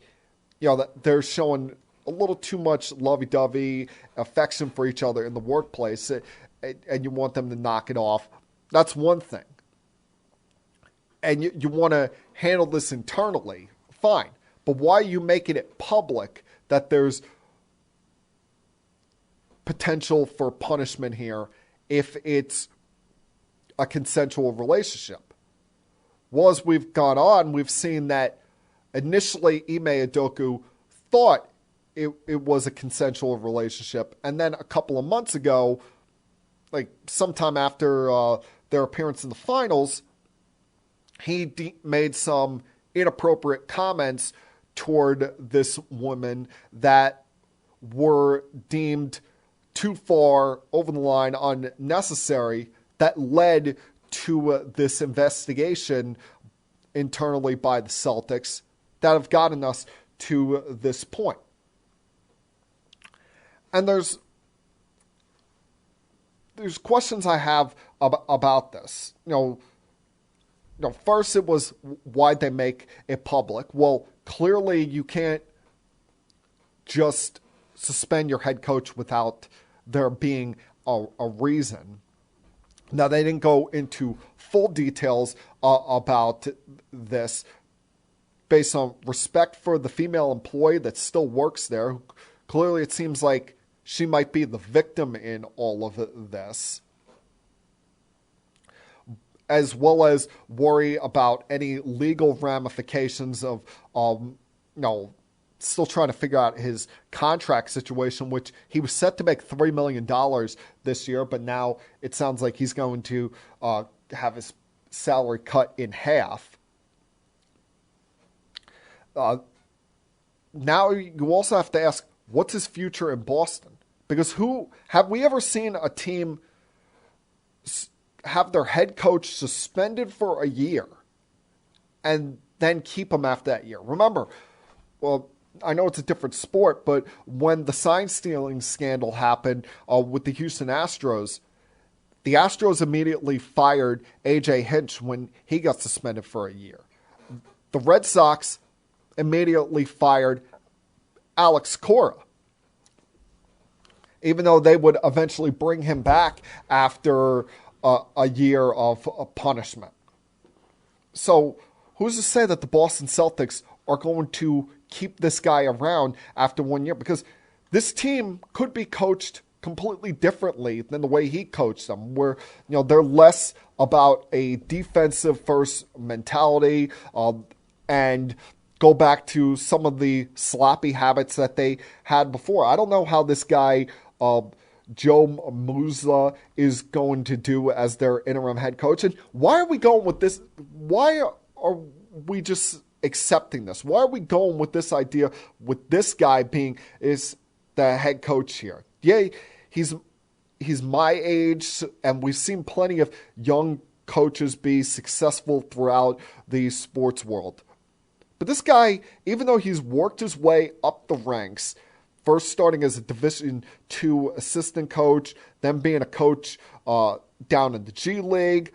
that they're showing a little too much lovey-dovey affection for each other in the workplace and you want them to knock it off. That's one thing. And you want to handle this internally, fine. But why are you making it public that there's potential for punishment here if it's a consensual relationship? Well, as we've gone on, we've seen that initially Ime Udoka thought it was a consensual relationship. And then a couple of months ago, sometime after their appearance in the finals, he made some inappropriate comments toward this woman that were deemed too far over the line, unnecessary, that led to this investigation internally by the Celtics that have gotten us to this point. And there's questions I have about this. First it was, why'd they make it public? Well, clearly you can't just suspend your head coach without there being a reason. Now, they didn't go into full details about this based on respect for the female employee that still works there. Clearly, it seems like she might be the victim in all of this, as well as worry about any legal ramifications of, still trying to figure out his contract situation, which he was set to make $3 million this year, but now it sounds like he's going to have his salary cut in half. Now you also have to ask, what's his future in Boston? Because have we ever seen a team have their head coach suspended for a year and then keep him after that year? Remember, well, I know it's a different sport, but when the sign stealing scandal happened with the Houston Astros, the Astros immediately fired A.J. Hinch when he got suspended for a year. The Red Sox immediately fired Alex Cora, even though they would eventually bring him back after a year of punishment. So who's to say that the Boston Celtics are going to keep this guy around after 1 year? Because this team could be coached completely differently than the way he coached them, where they're less about a defensive first mentality and go back to some of the sloppy habits that they had before. I don't know how this guy Joe Mazzulla is going to do as their interim head coach. And why are we going with this? Why are we just accepting this? Why are we going with this idea with this guy being is the head coach here? Yeah, he's my age, and we've seen plenty of young coaches be successful throughout the sports world. But this guy, even though he's worked his way up the ranks, first starting as a Division II assistant coach, then being a coach down in the G League,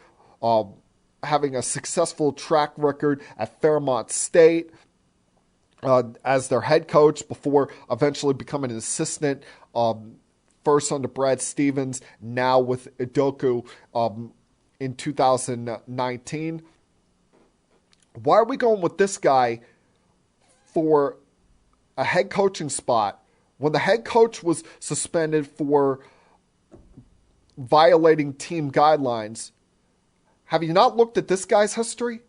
having a successful track record at Fairmont State as their head coach before eventually becoming an assistant, first under Brad Stevens, now with Udoka in 2019. Why are we going with this guy for a head coaching spot when the head coach was suspended for violating team guidelines? Have you not looked at this guy's history?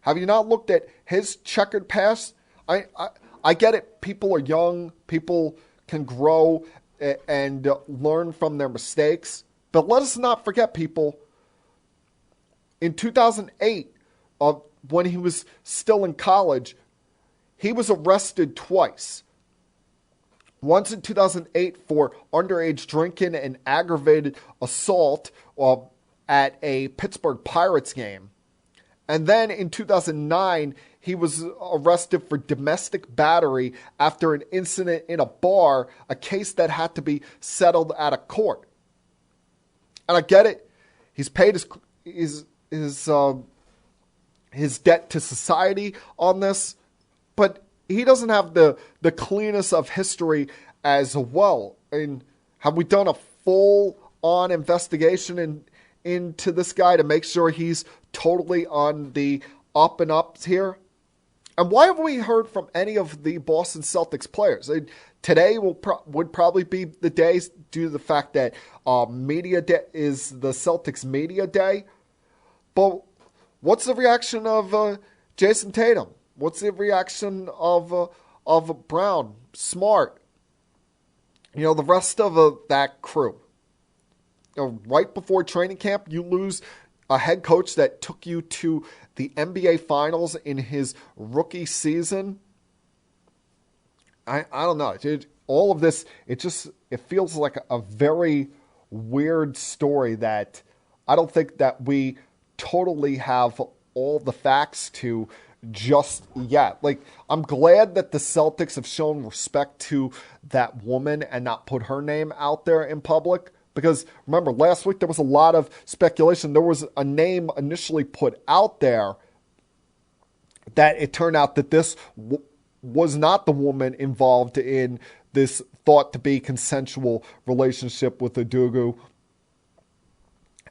Have you not looked at his checkered past? I get it. People are young. People can grow and learn from their mistakes. But let us not forget, people, in 2008, when he was still in college, he was arrested twice. Once in 2008 for underage drinking and aggravated assault at a Pittsburgh Pirates game. And then in 2009, he was arrested for domestic battery after an incident in a bar, a case that had to be settled at a court. And I get it. He's paid his debt to society on this, but he doesn't have the cleanest of history as well. And have we done a full-on investigation into this guy to make sure he's totally on the up and ups here? And why have we heard from any of the Boston Celtics players? Today would probably be the day due to the fact that media day is the Celtics media day. But what's the reaction of Jason Tatum? What's the reaction of Brown, Smart? The rest of that crew. Right before training camp, you lose a head coach that took you to the NBA Finals in his rookie season. I don't know, dude. All of this, it feels like a very weird story that I don't think that we totally have all the facts to just yet. Like, I'm glad that the Celtics have shown respect to that woman and not put her name out there in public. Because remember, last week there was a lot of speculation. There was a name initially put out there that it turned out that this was not the woman involved in this thought to be consensual relationship with Udoka.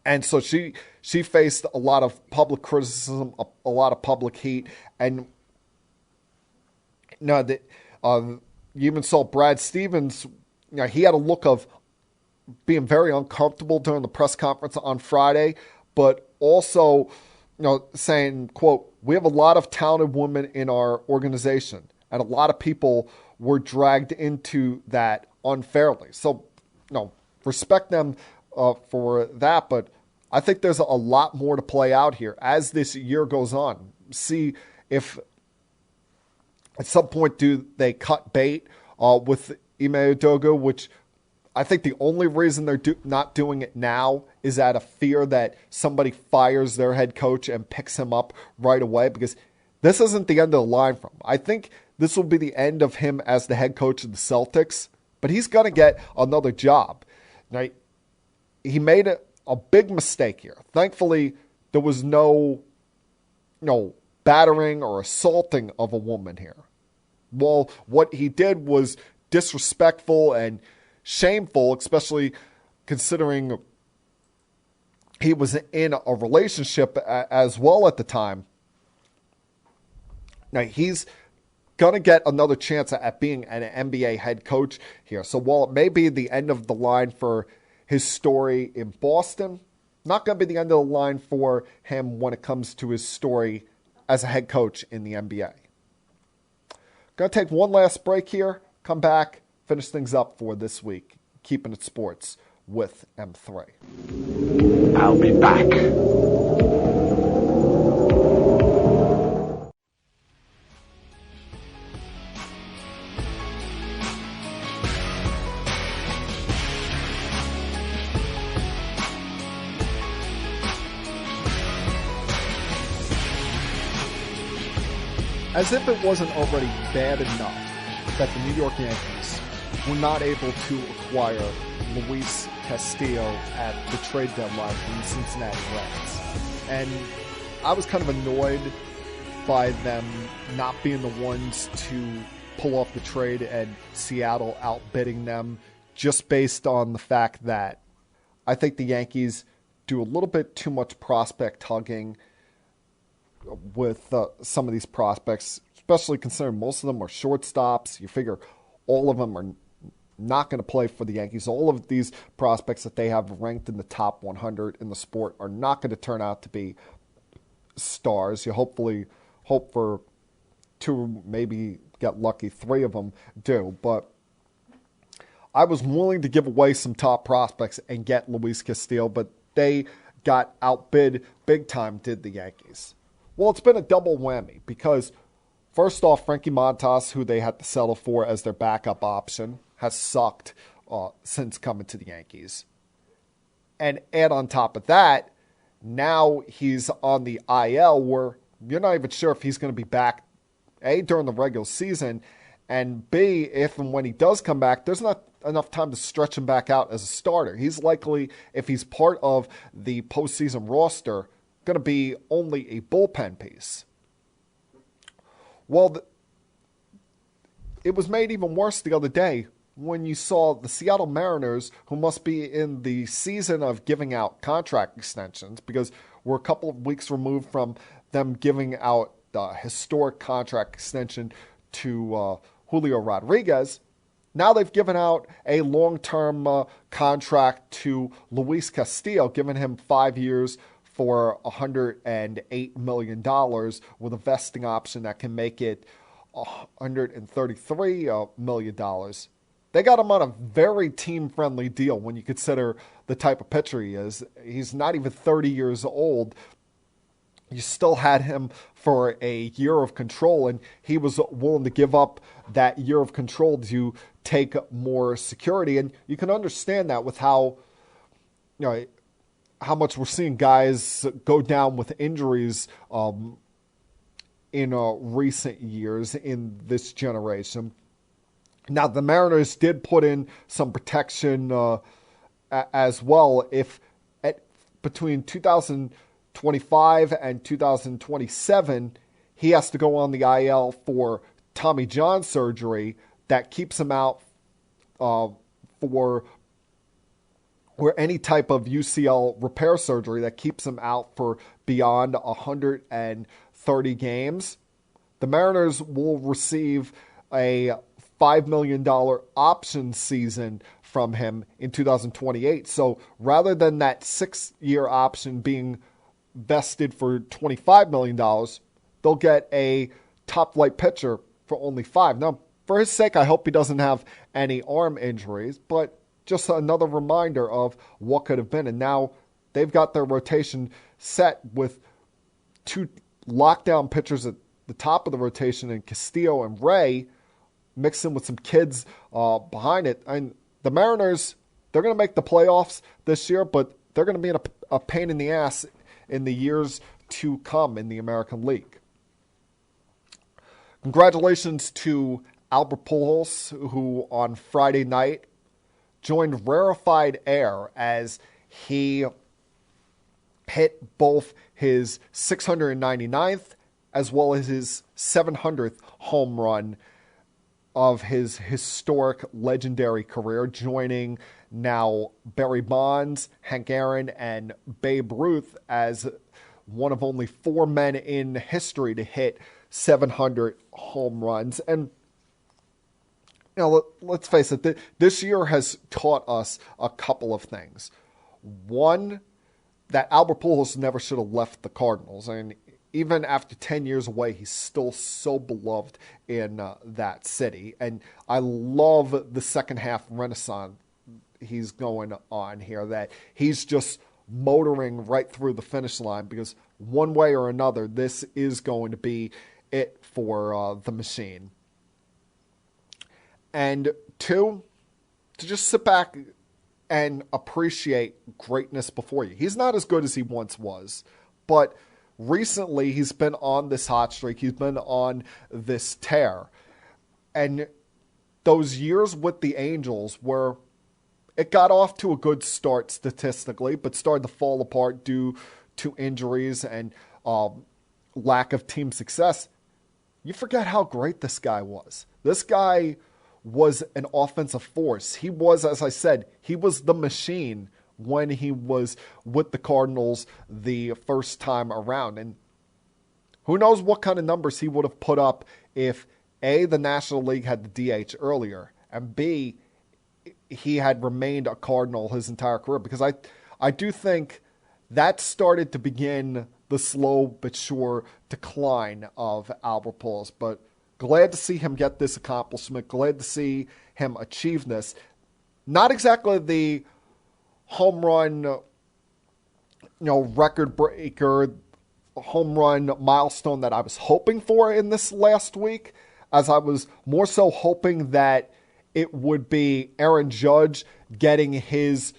And so she faced a lot of public criticism, a lot of public heat. And you even saw Brad Stevens, he had a look of being very uncomfortable during the press conference on Friday, but also, saying, quote, "We have a lot of talented women in our organization, and a lot of people were dragged into that unfairly." So, respect them for that, but I think there's a lot more to play out here as this year goes on. See if at some point do they cut bait with Ime Udoka, which I think the only reason they're not doing it now is out of fear that somebody fires their head coach and picks him up right away, because this isn't the end of the line for him. I think this will be the end of him as the head coach of the Celtics, but he's going to get another job. Now, he made a big mistake here. Thankfully, there was no battering or assaulting of a woman here. Well, what he did was disrespectful and shameful, especially considering he was in a relationship as well at the time. Now, he's going to get another chance at being an NBA head coach here. So while it may be the end of the line for his story in Boston, not going to be the end of the line for him when it comes to his story as a head coach in the NBA. Going to take one last break here, come back, finish things up for this week. Keeping it sports with M3.
I'll be back.
As if it wasn't already bad enough that the New York Yankees were not able to acquire Luis Castillo at the trade deadline from the Cincinnati Reds. And I was kind of annoyed by them not being the ones to pull off the trade and Seattle outbidding them, just based on the fact that I think the Yankees do a little bit too much prospect hugging with some of these prospects, especially considering most of them are shortstops. You figure all of them are not going to play for the Yankees. All of these prospects that they have ranked in the top 100 in the sport are not going to turn out to be stars. You hopefully hope for two, maybe get lucky, three of them do. But I was willing to give away some top prospects and get Luis Castillo, but they got outbid big time, did the Yankees. Well, it's been a double whammy because, first off, Frankie Montas, who they had to settle for as their backup option, has sucked since coming to the Yankees. And add on top of that, now he's on the IL where you're not even sure if he's going to be back, A, during the regular season, and B, if and when he does come back, there's not enough time to stretch him back out as a starter. He's likely, if he's part of the postseason roster, going to be only a bullpen piece. Well, it was made even worse the other day when you saw the Seattle Mariners, who must be in the season of giving out contract extensions, because we're a couple of weeks removed from them giving out the historic contract extension to Julio Rodriguez. Now they've given out a long-term contract to Luis Castillo, giving him 5 years for $108 million with a vesting option that can make it $133 million. They got him on a very team-friendly deal when you consider the type of pitcher he is. He's not even 30 years old. You still had him for a year of control, and he was willing to give up that year of control to take more security. And you can understand that with how much we're seeing guys go down with injuries in recent years in this generation. Now, the Mariners did put in some protection as well. If between 2025 and 2027, he has to go on the IL for Tommy John surgery that keeps him out for or any type of UCL repair surgery that keeps him out for beyond 130 games. The Mariners will receive a $5 million option season from him in 2028. So rather than that 6-year option being vested for $25 million, they'll get a top-flight pitcher for only $5 million. Now, for his sake, I hope he doesn't have any arm injuries, but just another reminder of what could have been. And now they've got their rotation set with two lockdown pitchers at the top of the rotation in Castillo and Ray, mixed in with some kids behind it. And the Mariners, they're going to make the playoffs this year, but they're going to be in a pain in the ass in the years to come in the American League. Congratulations to Albert Pujols, who on Friday night joined rarefied air as he hit both his 699th as well as his 700th home run of his historic legendary career, joining now Barry Bonds, Hank Aaron, and Babe Ruth as one of only 4 men in history to hit 700 home runs. And let's face it, this year has taught us a couple of things. One, that Albert Pujols never should have left the Cardinals. And even after 10 years away, he's still so beloved in that city. And I love the second half renaissance he's going on here, that he's just motoring right through the finish line, because one way or another, this is going to be it for the machine. And 2, to just sit back and appreciate greatness before you. He's not as good as he once was, but recently he's been on this hot streak. He's been on this tear. And those years with the Angels where it got off to a good start statistically, but started to fall apart due to injuries and lack of team success, you forget how great this guy was. This guy was an offensive force. He was, as I said, he was the machine when he was with the Cardinals the first time around. And who knows what kind of numbers he would have put up if A, the National League had the DH earlier, and B, he had remained a Cardinal his entire career. Because I do think that started to begin the slow but sure decline of Albert Pujols. But glad to see him get this accomplishment. Glad to see him achieve this. Not exactly the home run, record breaker, home run milestone that I was hoping for in this last week, as I was more so hoping that it would be Aaron Judge getting his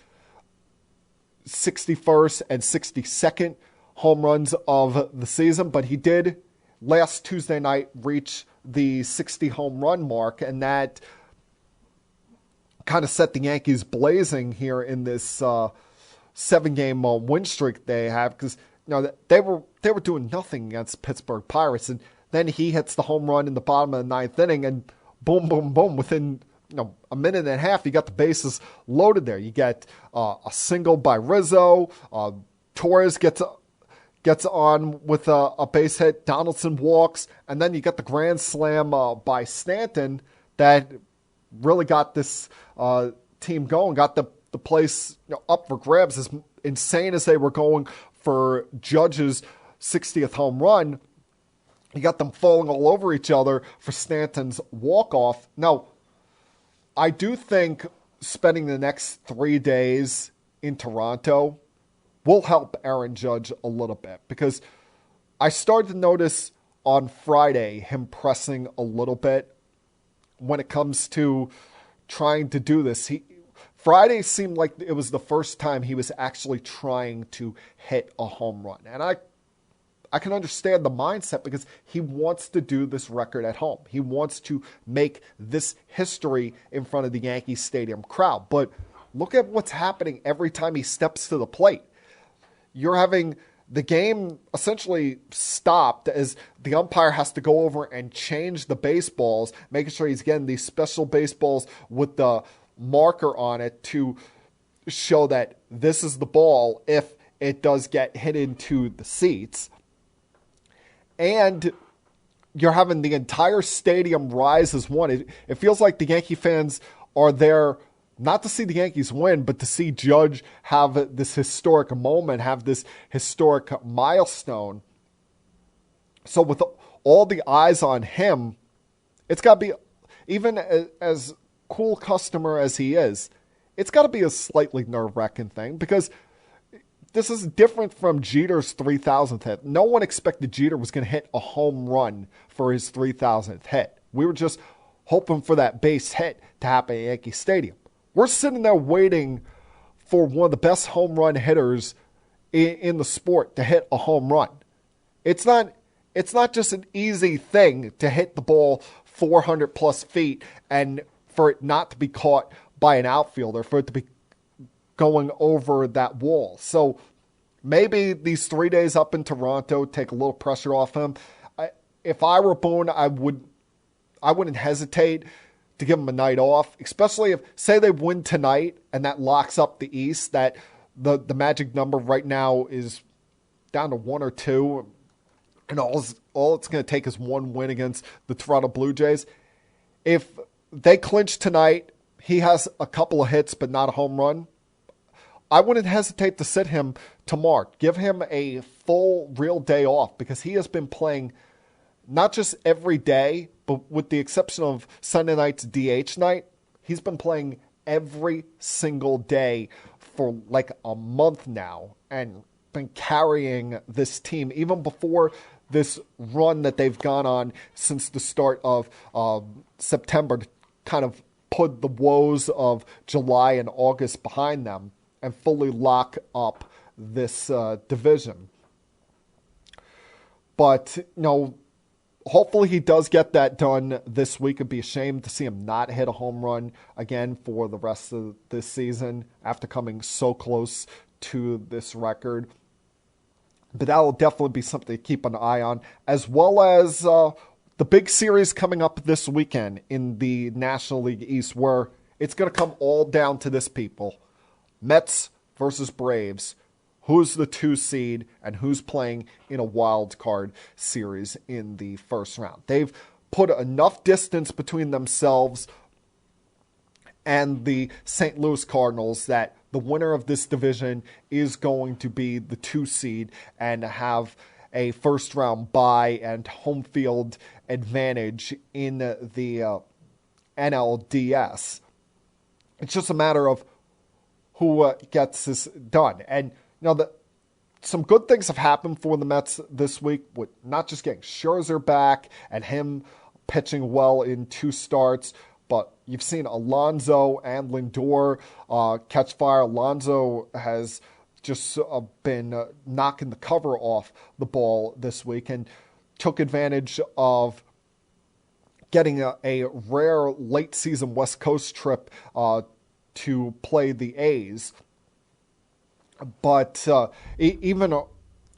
61st and 62nd home runs of the season. But he did last Tuesday night reach the 60 home run mark, and that kind of set the Yankees blazing here in this 7-game win streak they have, because they were doing nothing against Pittsburgh Pirates, and then he hits the home run in the bottom of the 9th inning, and boom, boom, boom, within a minute and a half, you got the bases loaded there. You get a single by Rizzo, Torres gets on with a base hit, Donaldson walks, and then you get the grand slam by Stanton that really got this team going, got the place up for grabs. As insane as they were going for Judge's 60th home run, you got them falling all over each other for Stanton's walk-off. Now, I do think spending the next 3 days in Toronto will help Aaron Judge a little bit, because I started to notice on Friday him pressing a little bit when it comes to trying to do this. Friday seemed like it was the first time he was actually trying to hit a home run. And I can understand the mindset, because he wants to do this record at home. He wants to make this history in front of the Yankee Stadium crowd. But look at what's happening every time he steps to the plate. You're having the game essentially stopped as the umpire has to go over and change the baseballs, making sure he's getting these special baseballs with the marker on it to show that this is the ball if it does get hit into the seats. And you're having the entire stadium rise as one. It feels like the Yankee fans are there not to see the Yankees win, but to see Judge have this historic moment, have this historic milestone. So with all the eyes on him, it's got to be, even as cool customer as he is, it's got to be a slightly nerve-wracking thing, because this is different from Jeter's 3,000th hit. No one expected Jeter was going to hit a home run for his 3,000th hit. We were just hoping for that base hit to happen at Yankee Stadium. We're sitting there waiting for one of the best home run hitters in the sport to hit a home run. It's not just an easy thing to hit the ball 400 plus feet and for it not to be caught by an outfielder, for it to be going over that wall. So maybe these 3 days up in Toronto take a little pressure off him. if I were Boone, I wouldn't hesitate to give him a night off, especially if, say, they win tonight and that locks up the East, that the magic number right now is down to 1 or 2, and all it's going to take is one win against the Toronto Blue Jays. If they clinch tonight, he has a couple of hits but not a home run, I wouldn't hesitate to sit him tomorrow. Give him a full, real day off, because he has been playing not just every day, but with the exception of Sunday night's DH night, he's been playing every single day for like a month now and been carrying this team even before this run that they've gone on since the start of September to kind of put the woes of July and August behind them and fully lock up this division. But, hopefully he does get that done this week. It'd be a shame to see him not hit a home run again for the rest of this season after coming so close to this record. But that will definitely be something to keep an eye on, as well as the big series coming up this weekend in the National League East, where it's going to come all down to this, people. Mets versus Braves. Who's the 2 seed and who's playing in a wild card series in the first round? They've put enough distance between themselves and the St. Louis Cardinals that the winner of this division is going to be the 2 seed and have a first round bye and home field advantage in the NLDS. It's just a matter of who gets this done. And some good things have happened for the Mets this week, with not just getting Scherzer back and him pitching well in 2 starts, but you've seen Alonso and Lindor catch fire. Alonso has just been knocking the cover off the ball this week and took advantage of getting a rare late-season West Coast trip to play the A's. But even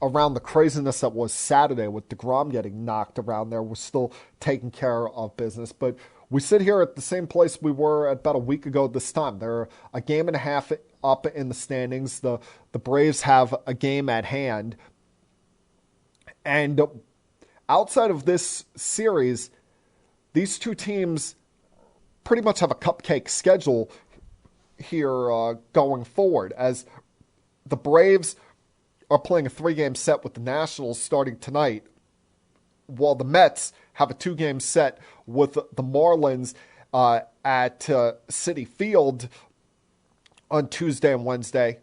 around the craziness that was Saturday with DeGrom getting knocked around there, we're still taking care of business. But we sit here at the same place we were at about a week ago this time. They're a game and a half up in the standings. The Braves have a game at hand. And outside of this series, these 2 teams pretty much have a cupcake schedule here going forward, as the Braves are playing a 3-game set with the Nationals starting tonight, while the Mets have a 2-game set with the Marlins at Citi Field on Tuesday and Wednesday,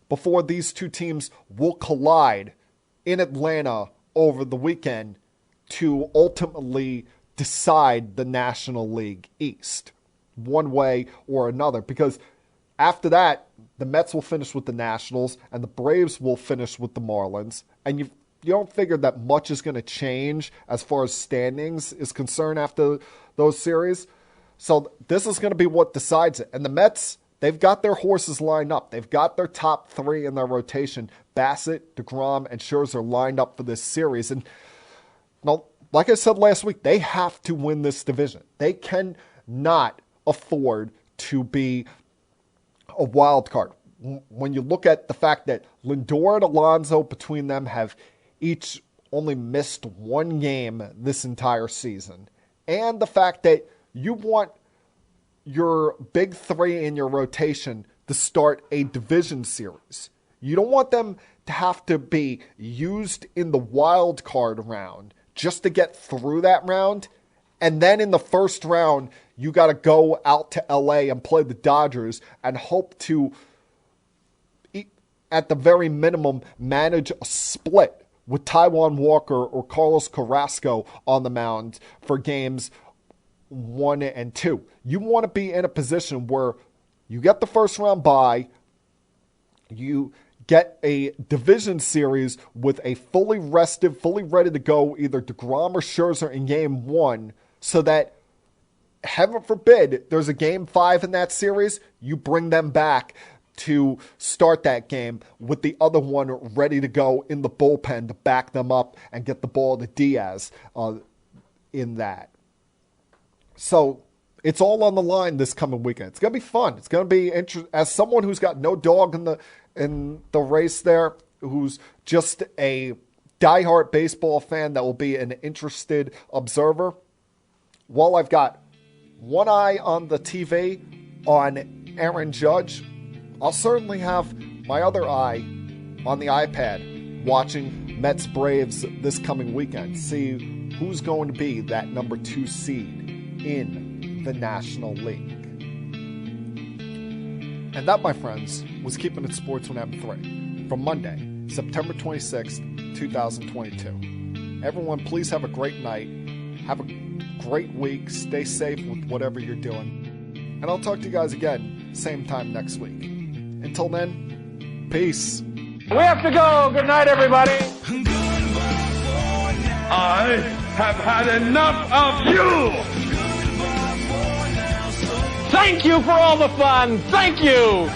before these 2 teams will collide in Atlanta over the weekend to ultimately decide the National League East one way or another. Because after that, the Mets will finish with the Nationals and the Braves will finish with the Marlins. And you don't figure that much is going to change as far as standings is concerned after those series. So this is going to be what decides it. And the Mets, they've got their horses lined up. They've got their top 3 in their rotation. Bassett, DeGrom, and Scherzer lined up for this series. And like I said last week, they have to win this division. They cannot afford to be a wild card. When you look at the fact that Lindor and Alonso between them have each only missed 1 game this entire season, and the fact that you want your big 3 in your rotation to start a division series. You don't want them to have to be used in the wild card round just to get through that round. And then in the first round, you got to go out to LA and play the Dodgers and hope to, at the very minimum, manage a split with Taijuan Walker or Carlos Carrasco on the mound for games 1 and 2. You want to be in a position where you get the first round bye, you get a division series with a fully rested, fully ready to go either DeGrom or Scherzer in game 1, so that, heaven forbid, there's a game 5 in that series, you bring them back to start that game, with the other one ready to go in the bullpen to back them up and get the ball to Diaz in that. So it's all on the line this coming weekend. It's going to be fun. It's going to be interesting. As someone who's got no dog in the race there, who's just a diehard baseball fan that will be an interested observer, while I've got one eye on the TV on Aaron Judge, I'll certainly have my other eye on the iPad watching Mets Braves this coming weekend. See who's going to be that number 2 seed in the National League. And that, my friends, was Keeping It Sports with M3 from Monday, September 26th, 2022. Everyone, please have a great night. Have a great week. Stay safe with whatever you're doing. And I'll talk to you guys again, same time next week. Until then, peace.
We have to go. Good night, everybody.
I have had enough of you!
Thank you for all the fun. Thank you.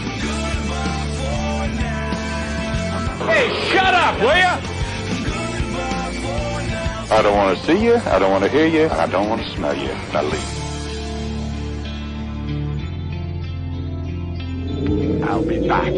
Hey, shut up, will ya?
I don't want to see you, I don't want to hear you, and I don't want to smell you. Now leave. I'll be back.